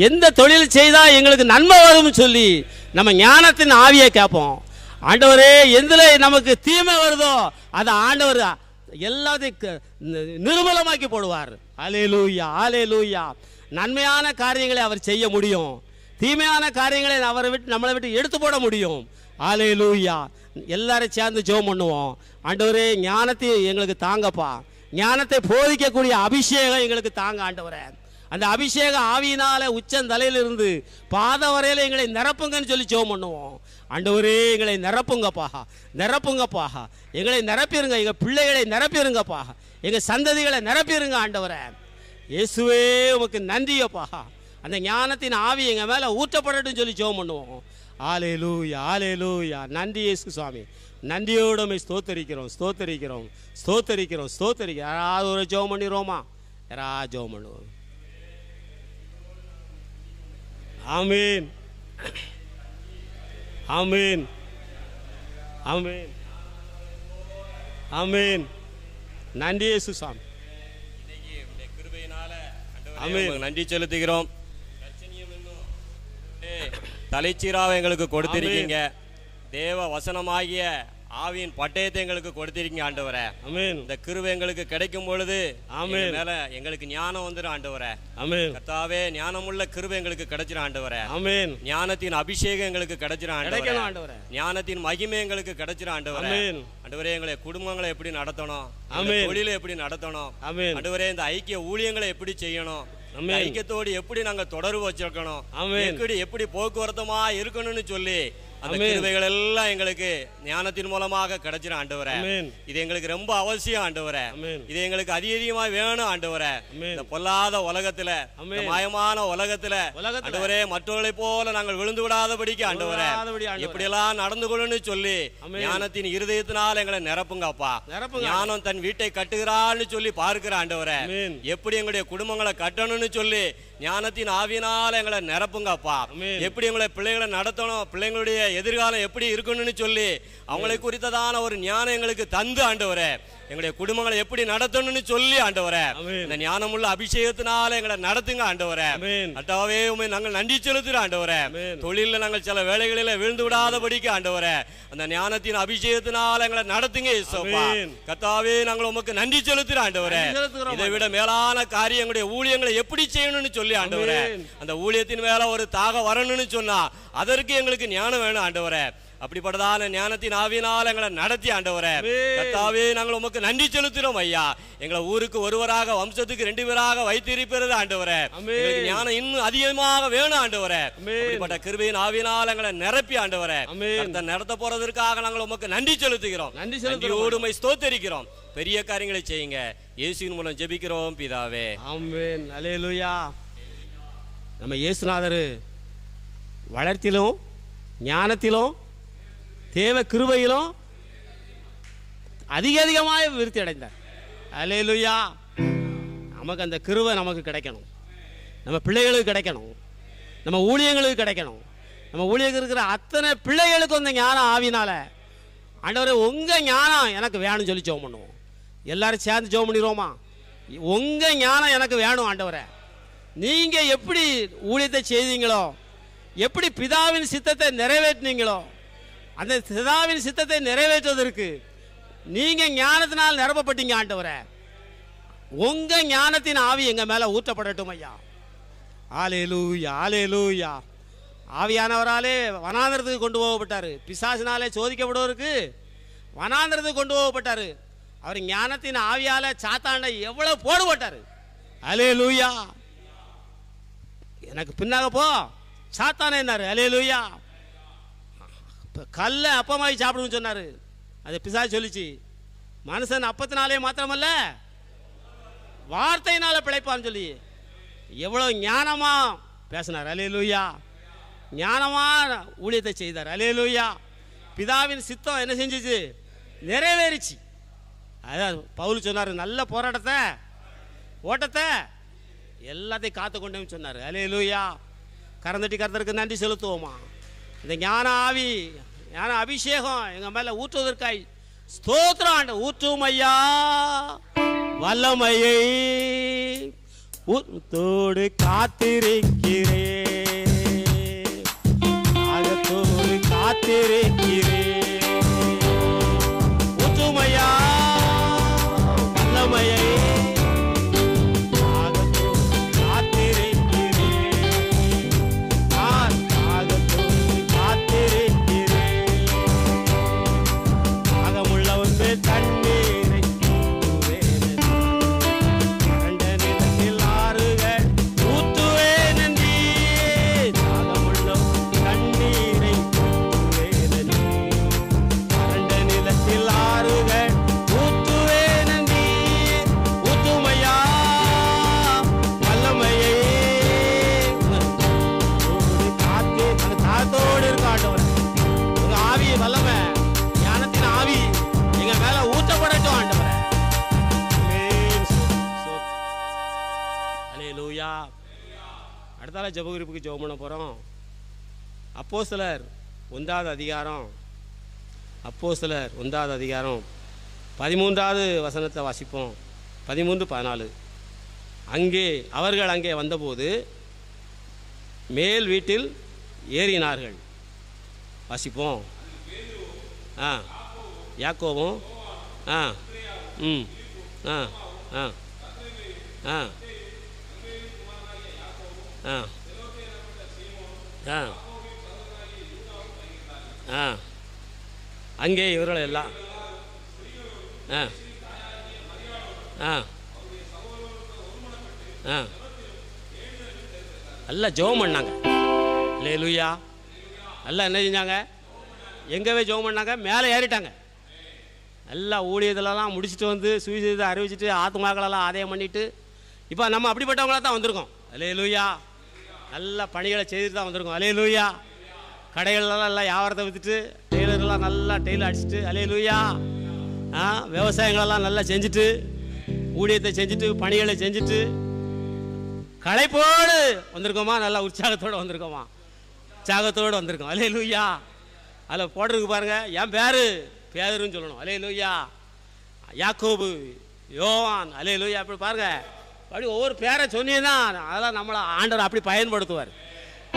A: எந்த தொழில் செய்தால் எங்களுக்கு நன்மை வரும்னு சொல்லி நம்ம ஞானத்தின் ஆவியை கேட்போம். ஆண்டவரே எதில் நமக்கு தீமை வருதோ அதை ஆண்டவர் எல்லாத்தையும் நிர்மூலமாக்கி போடுவார். அல்லேலூயா அல்லேலூயா. நன்மையான காரியங்களை அவர் செய்ய முடியும், தீமையான காரியங்களை நம்மளை விட்டு எடுத்து போட முடியும். அல்லேலூயா. எல்லாரும் சேர்ந்து ஜெபம் பண்ணுவோம். ஆண்டவரே ஞானத்தை எங்களுக்கு தாங்கப்பா. ஞானத்தை போதிக்கக்கூடிய அபிஷேகம் எங்களுக்கு தாங்க ஆண்டவரே. அந்த அபிஷேக ஆவியினால உச்சந்தலையிலிருந்து பாத வரையில எங்களை நிரப்புங்கன்னு சொல்லி ஜெபம் பண்ணுவோம். ஆண்டவரே எங்களை நிரப்புங்கப்பா, நிரப்புங்கப்பா, எங்களை நிரப்பிருங்க, எங்கள் பிள்ளைகளை நிரப்பிருங்கப்பா, எங்கள் சந்ததிகளை நிரப்பிருங்க ஆண்டவரே. இயேசுவே உமக்கு நன்றியப்பா. அந்த ஞானத்தின் ஆவி எங்கள் மேலே ஊற்றப்படட்டும் சொல்லி ஜெபம் பண்ணுவோம். Hallelujah hallelujah. நன்றி இயேசு சுவாமி. நன்றியோடு ஸ்தோத்தரிக்கிறோம் ஸ்தோத்தரிக்கிறோம் ஸ்தோத்தரிக்கிறோம் ஸ்தோத்தரிக்கிறோம். யாராவது ஒரு ஜெபம் பண்ணிடுவோமா? யாராவது ஜெபம் பண்ணுவோம். ஆமீன் ஆமீன் ஆமீன் ஆமீன். நன்றி இயேசு சுவாமி.
C: ஆமீன். நன்றி செலுத்துகிறோம். தலைச்சீராவை எங்களுக்கு கொடுத்திருக்கீங்க. தேவ வசனமாகிய ஆவியின் பட்டயத்தை எங்களுக்கு கொடுத்திருக்கீங்க ஆண்டவரே.
A: ஆமென்.
C: இந்த கிருபை எங்களுக்கு கிடைக்கும் பொழுது
A: ஆமென்.
C: மேல எங்களுக்கு ஞானம் வந்துடும் ஆண்டவரே.
A: ஆமென்.
C: கர்த்தாவே ஞானமுள்ள கிருபை எங்களுக்கு கிடைச்சிரும் ஆண்டவரே.
A: ஆமென்.
C: ஞானத்தின் அபிஷேகம் எங்களுக்கு கிடைச்சிரும்
A: கிடைக்கணும்
C: ஆண்டவரே.
A: ஆண்டவரே.
C: ஞானத்தின் மகிமை எங்களுக்கு கிடைச்சிரும் ஆண்டவரே.
A: ஆமென்.
C: ஆண்டவரே, எங்களை குடும்பங்களை எப்படி நடத்தணும்,
A: ஆமென்.
C: தொழிலை எப்படி நடத்தணும்,
A: ஆமென்.
C: ஆண்டவரே இந்த ஐக்கிய ஊழியங்களை எப்படி செய்யணும்,
A: ஆமென்.
C: ஐக்கியத்தோடு எப்படி நாங்க தொடர்பு வச்சிருக்கணும்,
A: ஆமென்.
C: எப்படி போக்குவரத்துமா இருக்கணும்னு சொல்லி அந்த
A: ஆமென்.
C: கிருபைகள் எல்லாம் எங்களுக்கு ஞானத்தின் மூலமாக கிடைச்சிரும் ஆண்டவரே.
A: ஆமென்.
C: இது எங்களுக்கு ரொம்ப அவசியம் ஆண்டவரே.
A: ஆமென்.
C: இது எங்களுக்கு அதிகமா வேணும் ஆண்டவரே.
A: ஆமென்.
C: இந்த பொல்லாத உலகத்துல,
A: ஆமென்.
C: இந்த மாயமான உலகத்துல ஆண்டவரே மற்றவர்களை போல நாங்கள் விழுந்து விடாதபடிக்கு ஆண்டவரே எப்படி எல்லாம் நடந்து கொள்ளணும்னு சொல்லி
A: ஆமென்.
C: ஞானத்தின் இருதயத்தினால் எங்களை நிரப்புங்கப்பா.
A: நிரப்புங்க.
C: ஞானம் தன் வீட்டை கட்டுகிறான்னு சொல்லி பார்க்கிற ஆண்டவரே,
A: ஆமென்.
C: எப்படி எங்களுடைய குடும்பங்களை கட்டணும்னு சொல்லி ஞானத்தின் ஆவியினால் எங்களை நிரப்புங்கப்பா.
A: ஆமென்.
C: எப்படி எங்களை பிள்ளைகளை நடத்தணும், பிள்ளைங்களுடைய எதிர்காலம் எப்படி இருக்கணும்னு சொல்லி அவங்களை குறித்ததான ஒரு ஞானம் எங்களுக்கு தந்து ஆண்டவரே எங்களுடைய குடும்பங்களை எப்படி நடத்தணும்னு சொல்லி ஆண்டவரே
A: ஆமென்.
C: இந்த ஞானமுள்ள அபிஷேகத்தினால எங்களை நடத்துங்க ஆண்டவரே.
A: ஆமென்.
C: அட்டாவே உம்மை நாங்கள் நன்றி செலுத்துறோம் ஆண்டவரே.
A: ஆமென்.
C: தொழில நாங்கள் சில வேலைகளில விழுந்து விடாதபடிக்கு ஆண்டவரே அந்த ஞானத்தின் அபிஷேகத்தினால எங்களை நடத்துங்க இயேசுப்பா.
A: ஆமென்.
C: கர்த்தாவே நாங்கள் உமக்கு நன்றி செலுத்துறோம் ஆண்டவரே.
A: நன்றி செலுத்துகிறோம்.
C: இதை விட மேலான காரியங்களுடைய ஊழியங்களை எப்படி செய்யணும்னு சொல்லி ஆண்டவரே
A: ஆமென்.
C: அந்த ஊழியத்தின் மேல ஒரு தாக வரணும்னு சொன்னா அதற்கு எங்களுக்கு ஞானம் வேணும் ஆண்டவரே. அப்படிப்பட்டதான ஞானத்தின் ஆவியினால் எங்களை நடத்தி ஆண்டவரே கர்த்தாவே நாங்கள் உமக்கு நன்றி செலுத்துறோம் ஐயா. எங்களை ஊருக்கு ஒருவராக வம்சத்துக்கு 2 பேராக வைத்திருப்பது ஆண்டவரே. எங்களுக்கு ஞானம் இன்னும் அதிகமாக வேணும் ஆண்டவரே. அப்படிப்பட்ட கிருபையின் ஆவியினால் எங்களை நிரப்பி ஆண்டவரே நடத்த போறதற்காக நாங்கள் உமக்கு நன்றி செலுத்துகிறோம். நன்றியோடு உம்மை ஸ்தோத்திரிக்கிறோம். பெரிய காரியங்களை செய்யுங்க இயேசுவின் மூலம் ஜெபிக்கிறோம் பிதாவே.
A: ஆமென். அல்லேலூயா. நம்ம இயேசுநாதர் வளர்த்திலும் ஞானத்திலும் தேவ கிருபையிலும் அதிகமாக விருத்தி அடைந்தார். அல்லேலூயா. நமக்கு அந்த கிருபை நமக்கு கிடைக்கணும், நம்ம பிள்ளைகளுக்கு கிடைக்கணும், நம்ம ஊழியங்களுக்கு கிடைக்கணும். நம்ம ஊழியர்கள் இருக்கிற அத்தனை பிள்ளைகளுக்கும் அந்த ஞானம் ஆவினால ஆண்டவரே உங்க ஞானம் எனக்கு வேணும்னு சொல்லி ஜெபம் பண்ணுவோம். எல்லாரும் சேர்ந்து ஜெபம் பண்ணிடுவோமா? உங்க ஞானம் எனக்கு வேணும் ஆண்டவரே. நீங்க எப்படி ஊழியத்தை செய்தீங்களோ, எப்படி பிதாவின் சித்தத்தை நிறைவேற்றினீங்களோ, அந்த பிதாவின் சித்தத்தை நிறைவேற்றுவதற்கு நீங்க ஞானத்தினால் நிரப்பப்பட்டீங்க ஆண்டவரே. உங்க ஞானத்தின் ஆவி எங்க மேல ஊற்றப்படட்டும் ஐயா. அல்லேலூயா. அல்லேலூயா. ஆவியானவராலே வனாந்திரத்துக்கு கொண்டு போகப்பட்டாரு. பிசாசினாலே சோதிக்கப்படுவதற்கு வனாந்திரத்துக்கு கொண்டு போகப்பட்டாரு. அவர் ஞானத்தின் ஆவியால சாத்தாண்ட எவ்வளவு போடுபட்டாரு. அல்லேலூயா. எனக்கு பின்னாக போ சாத்தானே என்னாரு. அல்லேலூயா. கல்ல அப்பமாய் சாப்பிடுன்னு சொன்னாரு. அது பிசாசு சொல்லிச்சு. மனுஷன் அப்பத்தினாலே மாத்திரமல்ல வார்த்தையினால பிழைப்பான்னு சொல்லி எவ்வளவு ஞானமா பேசினார். அல்லேலூயா. ஞானமா ஊழியத்தை செய்தார். அல்லேலூயா. பிதாவின் சித்தம் என்ன செஞ்சிச்சு? நிறைவேறிச்சு. அதான் பவுல் சொன்னார், நல்ல போராட்டத்தை ஓட்டத்தை எல்லாத்தையும் காத்து கொண்டேன்னு சொன்னார். அல்லேலூயா. கரந்தட்டி கர்த்தருக்கு நன்றி செலுத்துவோமா? இந்த ஞான ஆவி ஞான அபிஷேகம் எங்க மேல ஊற்றுவதற்காய் ஸ்தோத்திரம் ஆண்டு ஊற்றும் ஐயா. வல்லமையை ஊற்றத்தோடு காத்திருக்கிறே, ஆகத்தோடு காத்திருக்கிறே. ஊற்றும் ஐயா வல்லமையை தண்ணீரை கண்ட நிலத்தில் ஆறுகள் ஊற்றுவேன் நன்றி. தாகமுள்ள தண்ணீரை ஊற்றுவேன் நன்றி. கண்ட நிலத்தில் ஆறுகள் ஊற்றுவேன் நன்றி. ஊற்றுமையா வல்லமையே காத்து அந்த காத்தோடு இருக்காண்டவர். உங்க ஆவி வல்லமை ஞானத்தின் ஆவி எங்க மேல ஊற்றப்படட்டும் ஆண்டவரே. அல்லேலூயா. அடுத்தால ஜெபகுறிப்புக்கு ஜெபம் பண்ண போறோம். அப்போஸ்தலர் 1வது அதிகாரம் 13வது வசனத்தை வாசிப்போம். 13-14. அவர்கள் அங்கே வந்தபோது மேல் வீட்டில் ஏறினார்கள். வாசிப்போம். யாக்கோவும் ஆ ம் ஆ ஆ ஆ ஆ ஆ ஆ அங்கே இவர்கள் எல்லாம் ஆ ஆ ஆ நல்லா ஜெபம் பண்ணாங்க. அல்லேலூயா. நல்லா என்ன செஞ்சாங்க? எங்கவே ஜெபம் பண்ணாங்க, மேலே ஏறிட்டாங்க. நல்லா ஊழியத்திலலாம் முடிச்சுட்டு வந்து சுவிசேஷத்தை அறிவிச்சிட்டு ஆத்மாக்களெல்லாம் ஆதாயம் பண்ணிவிட்டு இப்போ நம்ம அப்படிப்பட்டவங்களாக தான் வந்திருக்கோம். அல்லேலூயா. நல்ல பணிகளை செய்துட்டு தான் வந்திருக்கோம். அல்லேலூயா. கடைகளெல்லாம் எல்லாம் வியாபாரத்தை விற்றுட்டு டெய்லர்லாம் நல்லா டெய்லர் அடிச்சுட்டு அல்லேலூயா. விவசாயங்களெல்லாம் நல்லா செஞ்சுட்டு ஊழியத்தை செஞ்சுட்டு பணிகளை செஞ்சுட்டு களைப்போடு வந்திருக்கோமா, நல்லா உற்சாகத்தோடு வந்திருக்கோமா, உற்சாகத்தோடு வந்திருக்கோம். அல்லேலூயா. அதில் போட்டிருக்கு பாருங்க, என் பேர் பேதருன்னு சொல்லணும். அல்லேலூயா. யாக்கோபு, யோவான், அல்லேலூயா. அப்படி பாருங்க, அப்படி ஒவ்வொரு பேரை சொன்னீங்கன்னா அதெல்லாம் நம்மளை ஆண்டவர் அப்படி பயன்படுத்துவார்.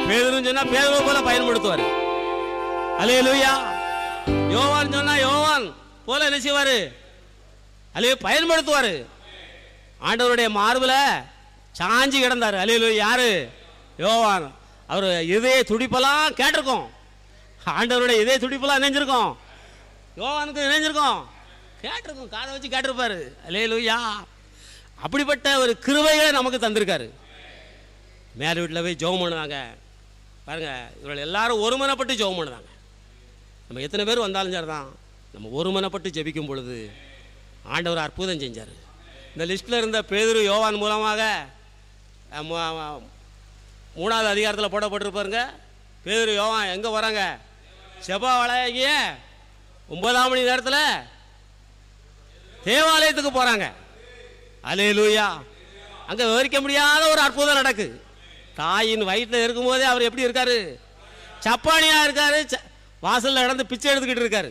A: பேதருன்னு சொன்னால் பேதரை போல பயன்படுத்துவார். அல்லேலூயா. யோவான் சொன்னால் யோவான் போல என்ன செய்வார்? அல்லே பயன்படுத்துவார். ஆண்டவருடைய மார்பில் சாஞ்சி கிடந்தார். அல்லேலூயா. யாரு? யோவான். அவர் இதய துடிப்பெல்லாம் கேட்டிருக்கோம். ஆண்டவருடைய இதய துடிப்பெல்லாம் இணைஞ்சிருக்கோம். யோவானுக்கு இணைஞ்சிருக்கோம், கேட்டிருக்கோம், காதை வச்சு கேட்டிருப்பாரு. அல்லேலூயா. அப்படிப்பட்ட ஒரு கிருபைகளை நமக்கு தந்திருக்காரு. மேல் வீட்டில் போய் ஜெபம் பண்ணுவாங்க பாருங்க. இவர்கள் எல்லாரும் ஒருமனப்பட்டு ஜெபம் பண்ணுவாங்க. நம்ம எத்தனை பேர் வந்தாலும் சரி தான், நம்ம ஒருமனப்பட்டு ஜெபிக்கும் பொழுது ஆண்டவர் அற்புதம் செஞ்சார். இந்த லிஸ்ட்டில் இருந்த பேதுரு யோவான் மூலமாக 3வது அதிகாரத்தில் போடப்பட்டிருப்பாருங்க. பேதுரு யோவான் எங்கே வராங்க? செபாவளைய 9ஆம் மணி நேரத்தில் தேவாலயத்துக்கு போகிறாங்க. அல்லேலூயா. அங்கே விவரிக்க முடியாத ஒரு அற்புதம் நடக்கு. தாயின் வயிற்றில் இருக்கும்போதே அவர் எப்படி இருக்காரு? சப்பானியாக இருக்காரு. வாசலில் நடந்து பிச்சை எடுத்துக்கிட்டு இருக்காரு.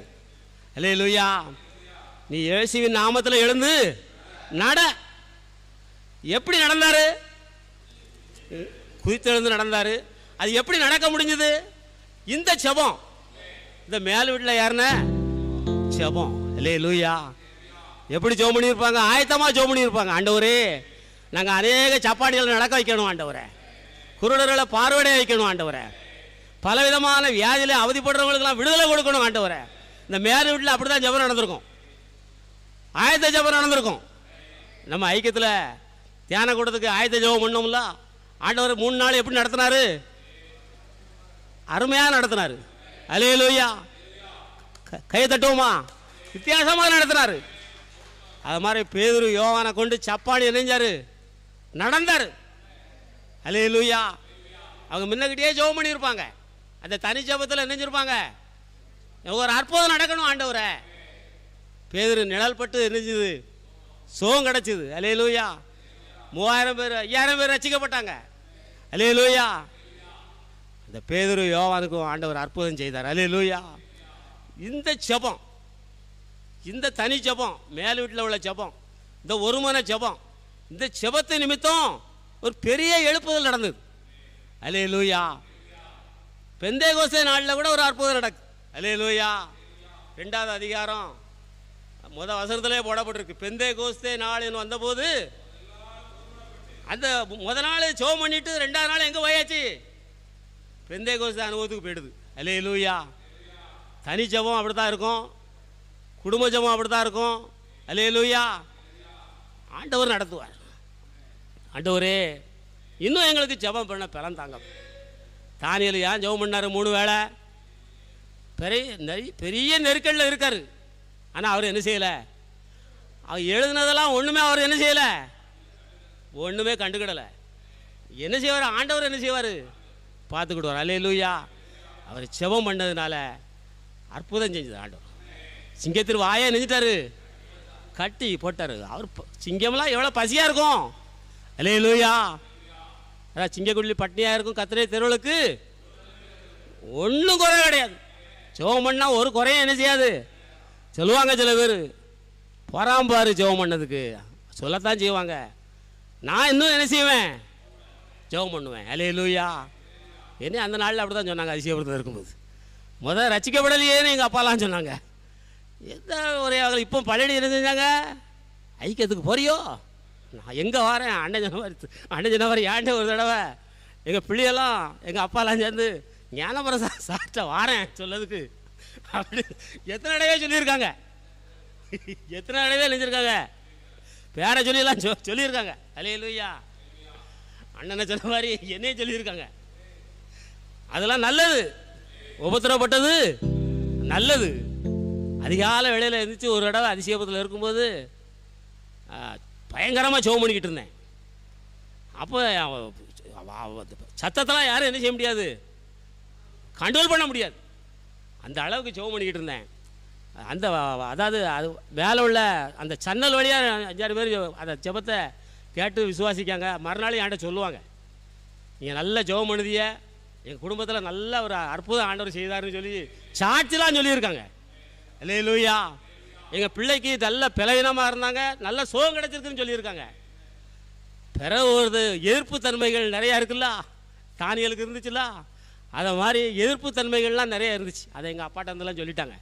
A: அல்லேலூயா. நீ இயேசுவின் நாமத்தில் எழுந்து நட. எப்படி நடந்தாரு? குதித்தெழுந்து நடந்தாரு. அது எப்படி நடக்க முடிஞ்சது? இந்த செபம். இந்த மேல் வீட்டில் யாருன்னா செபம். அல்லேலூயா. எப்படி ஜெபம் பண்ணியிருப்பாங்க? ஆயத்தமாக ஜெபம் பண்ணியிருப்பாங்க. ஆண்டவரே, நாங்கள் அநேக சப்பாடிகளை நடக்க வைக்கணும் ஆண்டவரே, குருடர்களை பார்வையை வைக்கணும் ஆண்டவரே, பலவிதமான வியாதியில அவதிப்படுறவங்களுக்கெல்லாம் விடுதலை கொடுக்கணும் ஆண்டவரே. இந்த மேல் வீட்டில் அப்படி தான் ஜெபம் நடந்திருக்கும். ஆயத்த ஜெபம் நடந்திருக்கும். நம்ம ஐக்கியத்தில் தியான கூட்டத்துக்கு ஆயத்த ஜெபம் பண்ணோம்ல, ஆண்டவர் 3 நாள் எப்படி நடத்தினாரு? அருமையாக நடத்தினார். அல்லேலூயா. கையை தட்டுவோமா? வித்தியாசமாக நடத்தினார். அது மாதிரி பேதுரு யோவானை கொண்டு சப்பானி இணைஞ்சாரு, நடந்தார். அல்லேலூயா. அவங்க முன்னகிட்டே ஜெபம் பண்ணியிருப்பாங்க. அந்த தனி ஜெபத்தில் இணைஞ்சிருப்பாங்க. ஒரு அற்புதம் நடக்கணும் ஆண்டவரை. பேதுரு நிழல் பட்டு இணைஞ்சுது, சோகம் கிடச்சிது. அல்லேலூயா. 3000 பேர் 5000 பேர் ரசிக்கப்பட்டாங்க. அல்லேலூயா. இந்த பேதுரு யோவானுக்கும் ஆண்டவர் அற்புதம் செய்தார். அல்லேலூயா. இந்த ஜெபம், இந்த தனி ஜெபம், மேல் வீட்டில் உள்ள ஜெபம், இந்த ஒருமன ஜெபம், இந்த ஜெபத்தை நிமித்தம் ஒரு பெரிய எழுப்புதல் நடந்தது. அல்லேலூயா. பெந்தேகோஸ்தே நாளில் கூட ஒரு அற்புதம் நடக்கு. அல்லேலூயா. 2வது அதிகாரம் முதல் வசனத்திலே போடப்பட்டிருக்கு. பெந்தேகோஸ்தே நாள் வந்தபோது அந்த முதல் நாள் ஜெபம் பண்ணிட்டு 2வது நாள் எங்கே போயாச்சு? பெந்தேகோஸ்தே அனுபவத்துக்கு போயிடுது. அல்லேலூயா. தனி ஜெபம் அப்படி தான் இருக்கும், குடும்ப ஜெபம் அப்படி தான் இருக்கும். அல்லேலூயா. ஆண்டவர் நடத்துவார். ஆண்டவரே, இன்னும் எங்களுக்கு ஜெபம் பண்ண பலன் தாங்க. தானியேல் ஏன் ஜெபம் பண்ணார்? 3 வேளை பெரிய நெருக்கடில் இருக்கார். ஆனால் அவர் என்ன செய்யலை? அவர் எழுதுனதெல்லாம் ஒன்றுமே அவர் என்ன செய்யலை? ஒன்றுமே கண்டுக்கிடலை. என்ன செய்வார்? ஆண்டவர் என்ன செய்வார்? பார்த்துக்கிடுவார். அல்லேலூயா. அவர் ஜெபம் பண்ணதுனால அற்புதம் செஞ்சது ஆண்டவர். சிங்கத்திற்கு வாயை நெஞ்சிட்டாரு, கட்டி போட்டார். அவர் சிங்கம்லாம் எவ்வளோ பசியாக இருக்கும். அல்லேலூயா. அதான் சிங்கக்குள்ளி பட்னியாக இருக்கும், கத்திரை தெருவுகளுக்கு ஒன்றும் குறை கிடையாது. ஜெபம் பண்ணால் ஒரு குறையும் என்ன செய்யாது சொல்லுவாங்க சில பேர். பொறாம்பாரு ஜெபம் பண்ணதுக்கு சொல்லத்தான் செய்வாங்க. நான் இன்னும் என்ன செய்வேன்? ஜெபம் பண்ணுவேன். அல்லேலூயா. என்ன அந்த நாளில் அப்படி தான் சொன்னாங்க. அதிசயபுரத்தில் இருக்கும்போது ரசிக்கப்படலையேன்னு எங்கள் அப்பாலாம் சொன்னாங்க. எந்த ஒரே ஆகல. இப்போ பழனி என்ன செஞ்சாங்க, ஐக்கியத்துக்கு போறியோ? நான் எங்கே வரேன், அண்ணன் ஜனவரி ஏன்ட்ட ஒரு தடவை எங்கள் பிள்ளையெல்லாம் எங்கள் அப்பாலாம் சேர்ந்து ஞானபுரம் சார்ட்ட வாரேன் சொல்லதுக்கு அப்படி எத்தனை தடவை சொல்லியிருக்காங்க, எத்தனை தடவை நினைச்சிருக்காங்க, பேரை சொல்லியெல்லாம் சொல்லியிருக்காங்க. அல்லேலூயா. அண்ணனை சொன்ன மாதிரி என்னையும் சொல்லியிருக்காங்க. அதெல்லாம் நல்லது, உபத்திரப்பட்டது நல்லது. அதிகால வேளையில் இருந்துச்சு ஒரு தடவை அதிசயபத்தில் இருக்கும்போது பயங்கரமாக ஜெபம் பண்ணிக்கிட்டு இருந்தேன். அப்போ சத்தத்தெல்லாம் யாரும் என்ன செய்ய முடியாது, கண்ட்ரோல் பண்ண முடியாது. அந்த அளவுக்கு ஜெபம் பண்ணிக்கிட்டு இருந்தேன். அந்த அதாவது அது மேலே உள்ள அந்த சன்னல் வழியாக 5-6 பேர் அந்த ஜெபத்தை கேட்டு விசுவாசிக்காங்க. மறுநாள் என்கிட்ட சொல்லுவாங்க, நீங்கள் நல்ல ஜெபம் பண்ணுதிய, எங்கள் குடும்பத்தில் நல்ல ஒரு அற்புதம் ஆண்டவர் செய்தார்னு சொல்லி சாட்சிலாம் சொல்லியிருக்காங்க. அல்லேலூயா. எங்கள் பிள்ளைக்கு நல்ல பலவீனமாக இருந்தாங்க, நல்ல சுகம் கிடைச்சிருக்குன்னு சொல்லியிருக்காங்க. பிறகு ஒரு எதிர்ப்பு தன்மைகள் நிறையா இருக்குல்ல, தானியலுக்கு இருந்துச்சுல்ல, அதை மாதிரி எதிர்ப்பு தன்மைகள்லாம் நிறையா இருந்துச்சு. அதை எங்கள் அப்பாட்ட இருந்தெல்லாம் சொல்லிட்டாங்க.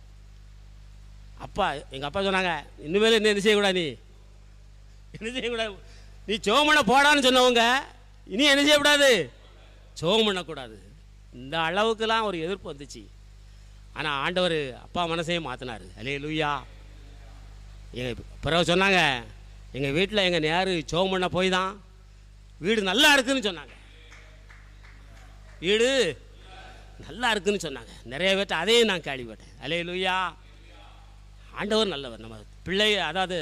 A: அப்பா எங்கள் அப்பா சொன்னாங்க, இனிமேல் என்ன செய்யக்கூடாது, நீ என்ன செய்யக்கூடாது, நீ ஜெபம் பண்ண போடான்னு சொன்னவங்க இனி என்ன செய்யக்கூடாது, ஜெபம் பண்ணக்கூடாது. இந்த அளவுக்குலாம் ஒரு எதிர்ப்பு வந்துச்சு. ஆனால் ஆண்டவர் அப்பா மனசையும் மாற்றினார். அல்லேலூயா. எங்கள் பிறகு சொன்னாங்க, எங்கள் வீட்டில் எங்கள் நேரு ஜெபம் பண்ண போய் தான் வீடு நல்லா இருக்குன்னு சொன்னாங்க. வீடு நல்லா இருக்குன்னு சொன்னாங்க. நிறைய பேர்ட்ட அதையும் நான் கேள்விப்பட்டேன். அல்லேலூயா. ஆண்டவர் நல்லவர். நம்ம பிள்ளை அதாவது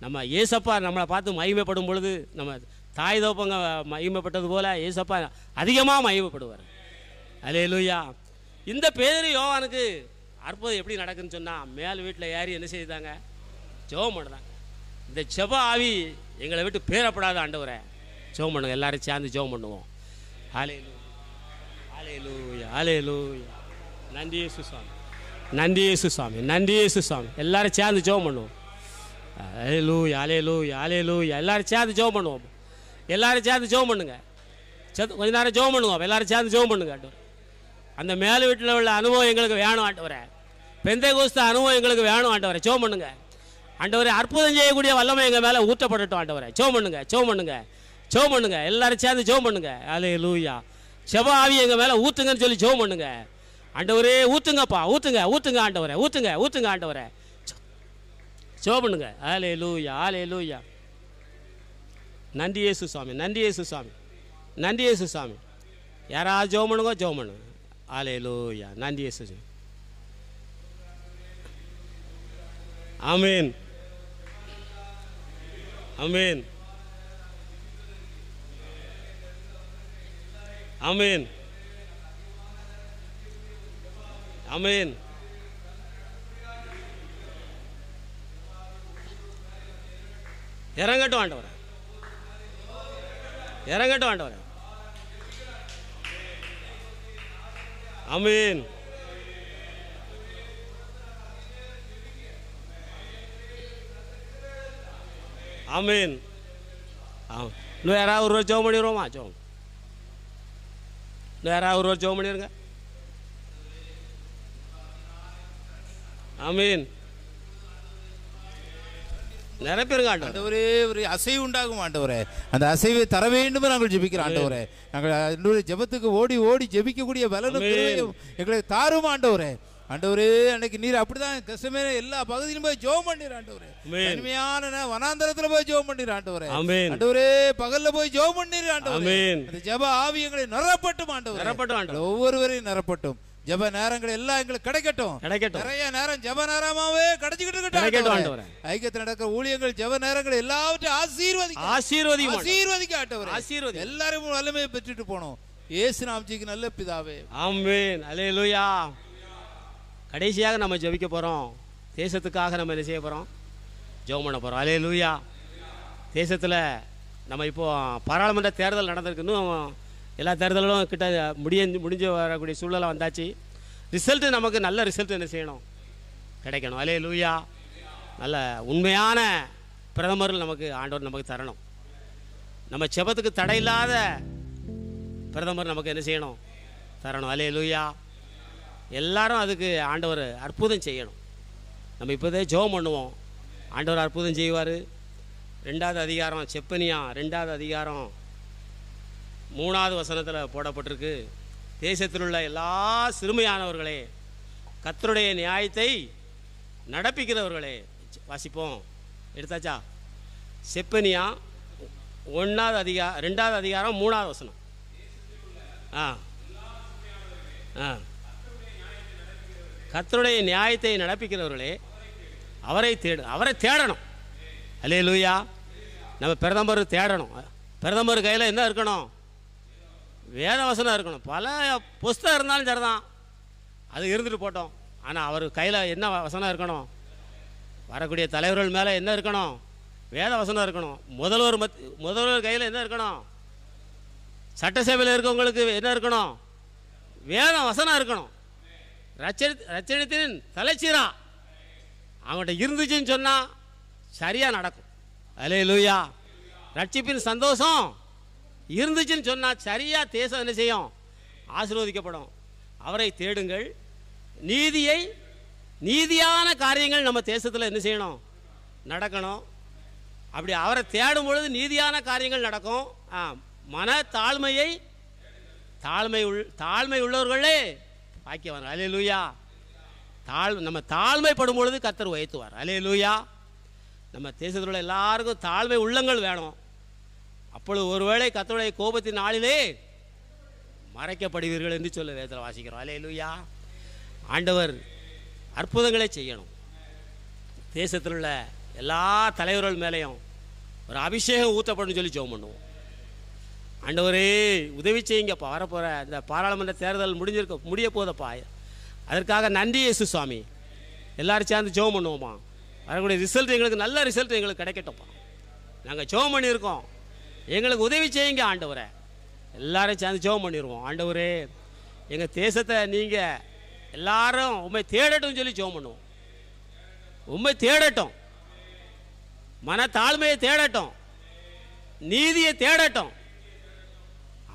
A: நம்ம ஏசப்பா நம்மளை பார்த்து மகிமைப்படும் பொழுது நம்ம தாய் தோப்பங்க மகிமைப்பட்டது போல் ஏசப்பா அதிகமாக மகிமைப்படுவார். அல்லேலூயா. இந்த பேரு யோவானுக்கு அற்புதம் எப்படி நடக்குன்னு சொன்னால், மேல் வீட்டில் ஏறி என்ன செய்தாங்க, ஜெபம் பண்ணுறாங்க. இந்த ஜெப ஆவி எங்களை விட்டு பேரப்படாத ஆண்டவரை ஜெபம் பண்ணுங்க. எல்லாரும் சேர்ந்து ஜெபம் பண்ணுவோம். ஹல்லேலூயா, ஹல்லேலூயா, ஹல்லேலூயா. நன்றி இயேசு சுவாமி, நன்றி இயேசு சுவாமி, நன்றி இயேசு சுவாமி. எல்லாரும் சேர்ந்து ஜெபம் பண்ணுவோம். ஹல்லேலூயா, ஹல்லேலூயா, ஹல்லேலூயா. எல்லாரும் சேர்ந்து ஜெபம் பண்ணுவோம். எல்லாரும் சேர்ந்து ஜெபம் பண்ணுங்க. கொஞ்ச நேரம் ஜெபம் பண்ணுவோம். எல்லாரும் சேர்ந்து ஜெபம் பண்ணுங்க. ஆண்டவர் அந்த மேல் வீட்டில் உள்ள அனுபவம் எங்களுக்கு வேணும் ஆண்டவரே. பெந்தேகோஸ்து அனுபவம் எங்களுக்கு வேணும் ஆண்டவரே. ஜெபம் பண்ணுங்க. ஆண்டவரே அற்புதம் செய்யக்கூடிய வல்லமை எங்கள் மேலே ஊற்றப்படட்டும் ஆண்டவரே. ஜெபம் பண்ணுங்க, ஜெபம் பண்ணுங்க, ஜெபம் பண்ணுங்க. எல்லாரும் சேர்ந்து ஜெபம் பண்ணுங்க. ஹல்லேலூயா. ஜெப ஆவி எங்கள் மேலே ஊற்றுங்கன்னு சொல்லி ஜெபம் பண்ணுங்க. ஆண்டவரே ஊற்றுங்கப்பா, ஊற்றுங்க, ஊற்றுங்க ஆண்டவரே, ஊற்றுங்க, ஊற்றுங்க ஆண்டவரே. ஜெபம் பண்ணுங்க. ஹல்லேலூயா, ஹல்லேலூயா. நன்றி இயேசு சுவாமி, நன்றி இயேசு சுவாமி, நன்றி இயேசு சுவாமி. யாராவது ஜெபம் பண்ணுங்க, ஜெபம் பண்ணுங்க. ஹல்லேலூயா. நன்றி இயேசு சுவாமி. ஆமென், ஆமென், ஆமென், ஆமென். இறங்கட்டும் ஆண்டவரே, இறங்கட்டும் ஆண்டவரே. ஆமென். ஆமென். இன்னும் யாராவது ஒரு ஜெபம் பண்ணிடுவோமா? ஜெபம் இன்னும் யாராவது ஒரு ஜெபம் பண்ணிடுங்க. ஆமென். நிரப்பிருங்க
B: ஆண்டவரே. ஒரு அசைவு உண்டாகும் ஆண்டவரே. அந்த அசைவை தர வேண்டும் நாங்கள் ஜெபிக்கிறோம் ஆண்டவரே. நாங்கள் ஜெபத்துக்கு ஓடி ஓடி ஜெபிக்கக்கூடிய பலனும் எங்களை தாரும் ஆண்டவரே. ஆண்டவரே அன்னைக்கு நீர் அப்படிதான் கஷ்டமே எல்லா பகுதியிலும் போய் ஜெபம் பண்ணிரு ஆண்டவரே. தனிமையான வனாந்தரத்துல போய் ஜெபம் பண்ணிரு ஆண்டவரே. ஆண்டவரே பகல்ல போய் ஜெபம் பண்ணிரு ஆண்டவரே. அந்த ஜெப ஆவி எங்களை நிரப்பட்டும் ஆண்டவரே. நிரப்பட்டும், ஒவ்வொருவரையும் நிரப்பட்டும். ஜெப நேரங்கள் எல்லாம் எங்களுக்கு கிடைக்கட்டும். நிறைய நேரம் ஜெப நேரமாவே கிடைச்சிக்கிட்டு இருக்கட்டும். ஐக்கியத்தில் நடக்கிற ஊழியங்கள் ஜெப நேரங்கள் எல்லாவற்றையும் ஆசீர்வதிக்க ஆண்டவரே. எல்லாரும் வல்லமையை பெற்றுட்டு போனோம். இயேசு நாமத்துக்கு நல்ல பிதாவே.
A: ஆமென். அல்லேலூயா. கடைசியாக நம்ம ஜெபிக்க போகிறோம். தேசத்துக்காக நம்ம என்ன செய்ய போகிறோம்? ஜெபம் பண்ண போகிறோம். அல்லேலூயா. தேசத்தில் நம்ம இப்போது பாராளுமன்ற தேர்தல் நடந்திருக்கு. இன்னும் எல்லா தேர்தலும் கிட்ட முடிஞ்சு வரக்கூடிய சூழ்நிலை வந்தாச்சு. ரிசல்ட்டு நமக்கு நல்ல ரிசல்ட் என்ன செய்யணும்? கிடைக்கணும். அல்லேலூயா. நல்ல உண்மையான பிரதமர்கள் நமக்கு ஆண்டவர் நமக்கு தரணும். நம்ம செபத்துக்கு தடையில்லாத பிரதமர் நமக்கு என்ன செய்யணும்? தரணும். அல்லேலூயா. எல்லாரும் அதுக்கு ஆண்டவர் அற்புதம் செய்யணும். நம்ம இப்போதே ஜெபம் பண்ணுவோம், ஆண்டவர் அற்புதம் செய்வார். 2வது அதிகாரம் செப்பனியா 2வது அதிகாரம் 3வது வசனத்தில் போடப்பட்டிருக்கு. தேசத்தில் உள்ள எல்லா சிறுமையானவர்களே, கர்த்தருடைய நியாயத்தை நடப்பிக்கிறவர்களே. வாசிப்போம், எடுத்தாச்சா? செப்பனியா 2வது அதிகாரம் 3வது வசனம். கர்த்தருடைய நியாயத்தை நடப்பிக்கிறவர்களே அவரை தேடணும். அல்லேலூயா. நம்ம பிரதமர் தேடணும். பிரதமர் கையில் என்ன இருக்கணும்? வேத வசனம் இருக்கணும். பல புஸ்தகம் இருந்தாலும் சரிதான், அது இருந்துட்டு போட்டோம். ஆனால் அவர் கையில் என்ன வசனம் இருக்கணும்? வரக்கூடிய தலைவர்கள் மேலே என்ன இருக்கணும்? வேத வசனம் இருக்கணும். முதல்வர் கையில் என்ன இருக்கணும்? சட்டசபையில் இருக்கவங்களுக்கு என்ன இருக்கணும்? வேத வசனம் இருக்கணும். ரட்சணத்தின் தலைச்சீரா அவங்கள்ட்ட இருந்துச்சுன்னு சொன்னால் சரியாக நடக்கும். அல்லேலூயா. ரட்சிப்பின் சந்தோஷம் இருந்துச்சுன்னு சொன்னால் சரியாக தேசம் என்ன செய்யும்? ஆசீர்வதிக்கப்படும். அவரை தேடுங்கள். நீதியான காரியங்கள் நம்ம தேசத்தில் என்ன செய்யணும்? நடக்கணும். அப்படி அவரை தேடும் பொழுது நீதியான காரியங்கள் நடக்கும். மன தாழ்மை உள்ளவர்களே பாக்கியவான். அல்லேலூயா. நம்ம தாழ்மைப்படும் பொழுது கர்த்தர் உயர்த்துவார். அல்லேலூயா. நம்ம தேசத்தில் உள்ள எல்லாருக்கும் தாழ்மை உள்ளங்கள் வேணும். அப்பொழுது ஒருவேளை கர்த்தருடைய கோபத்தின் நாளிலே மறைக்கப்படுவீர்கள் என்று சொல்ல வேதத்தில் வாசிக்கிறோம். அல்லேலூயா. ஆண்டவர் அற்புதங்களை செய்யணும். தேசத்தில் உள்ள எல்லா தலைவர்கள் மேலேயும் ஒரு அபிஷேகம் ஊற்றப்படும் சொல்லி ஜெபம் பண்ணுவோம். ஆண்டவரே உதவி செய்யுங்கப்பா. வரப்போகிற இந்த பாராளுமன்ற தேர்தல் முடிய போதப்பா. அதற்காக நன்றி இயேசு சுவாமி. எல்லோரும் சேர்ந்து ஜெபம் பண்ணுவோமா? வரக்கூடிய ரிசல்ட் எங்களுக்கு நல்ல ரிசல்ட் எங்களுக்கு கிடைக்கட்டும்ப்பா. நாங்கள் ஜெபம் பண்ணியிருக்கோம், எங்களுக்கு உதவி செய்யுங்க ஆண்டவரே. எல்லாரும் சேர்ந்து ஜெபம் பண்ணிடுவோம். ஆண்டவரே எங்கள் தேசத்தை நீங்கள் எல்லாரும் உண்மை தேடட்டும் சொல்லி ஜெபம் பண்ணுவோம். உண்மை தேடட்டும், மன தாழ்மையை தேடட்டும், நீதியை தேடட்டும்.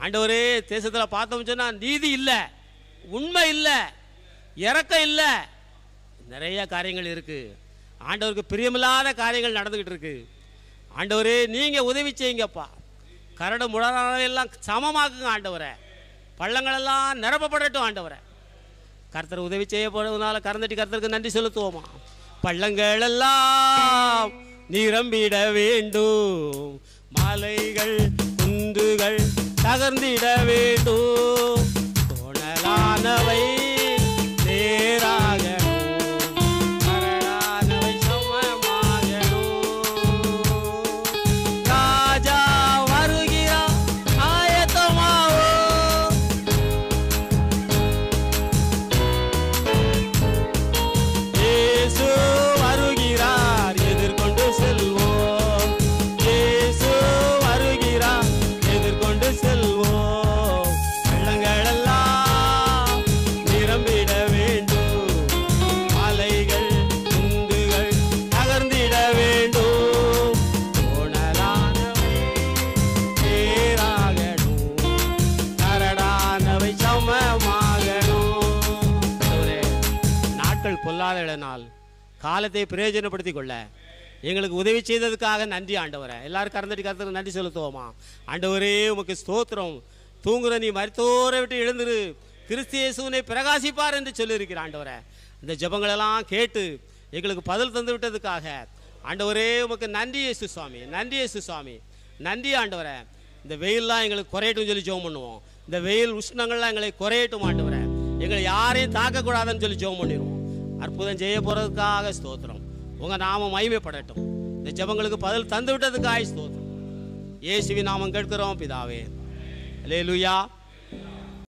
A: ஆண்டவரே தேசத்தில் பார்த்தோம்னு சொன்னால் நீதி இல்லை, உண்மை இல்லை, இரக்கம் இல்லை, நிறைய காரியங்கள் இருக்குது. ஆண்டவருக்கு பிரியமில்லாத காரியங்கள் நடந்துக்கிட்டு இருக்கு. ஆண்டவரே நீங்கள் உதவி செய்யுங்கப்பா. கரடு முடானெல்லாம் சமமாக்குங்க ஆண்டவரை. பள்ளங்களெல்லாம் நிரப்பப்படட்டும் ஆண்டவரை. கர்த்தர் உதவி செய்ய போறதுனால கரந்தட்டி கர்த்தருக்கு நன்றி செலுத்துவோமா? பள்ளங்கள் எல்லாம் நிரம்பிட வேண்டும், மலைகள் குன்றுகள் தகர்ந்திட வேண்டும், கோணலானவை நேராகணும், கரடானவை சமமாகணும். ராஜா வருகிறார், ஆயத்தமாவோ. இயேசு வருகிறார், எதிர்கொண்டு செல்வோம். இயேசு வருகிறார், எதிர்கொண்டு செல்வோம். வெள்ளங்களெல்லாம் நிரம்பிட வேண்டும், மலைகள் குன்றுகள் தகர்ந்திட வேண்டும், கோணலானவை நேராகணும், கரடானவை சமமாகணும். நாட்கள் பொல்லாத இளநாள், காலத்தை பிரயோஜனப்படுத்திக் கொள்ள எங்களுக்கு உதவி செய்ததுக்காக நன்றி ஆண்டவரை. எல்லாரும் கரந்தட்டி கர்த்தருக்கு நன்றி செலுத்துவோமா? ஆண்டவரே உமக்கு ஸ்தோத்திரம். தூங்குற நீ மரித்தோரை விட்டு எழுந்திரு, கிறிஸ்து இயேசுவை பிரகாசிப்பார் என்று சொல்லியிருக்கிற ஆண்டவரை. இந்த ஜெபங்களெல்லாம் கேட்டு எங்களுக்கு பதில் தந்து விட்டதுக்காக ஆண்டவரே உமக்கு நன்றி இயேசு சுவாமி, நன்றி இயேசு சுவாமி, நன்றி ஆண்டவரை. இந்த வெயிலெலாம் எங்களுக்கு குறையட்டும் சொல்லி ஜெபம் பண்ணுவோம். இந்த வெயில் உஷ்ணங்கள்லாம் எங்களை குறையட்டும் ஆண்டவரை. எங்களை யாரையும் தாக்கக்கூடாதுன்னு சொல்லி ஜெபம் பண்ணிடுவோம். அற்புதம் செய்ய போகிறதுக்காக ஸ்தோத்திரம். உங்கள் நாமம் மகிமைப்படட்டும். இந்த ஜெபங்களுக்கு பதில் தந்து விட்டதுக்காக ஸ்தோத்திரம். இயேசுவின் நாமம் கேட்கிறோம் பிதாவே. அல்லேலூயா.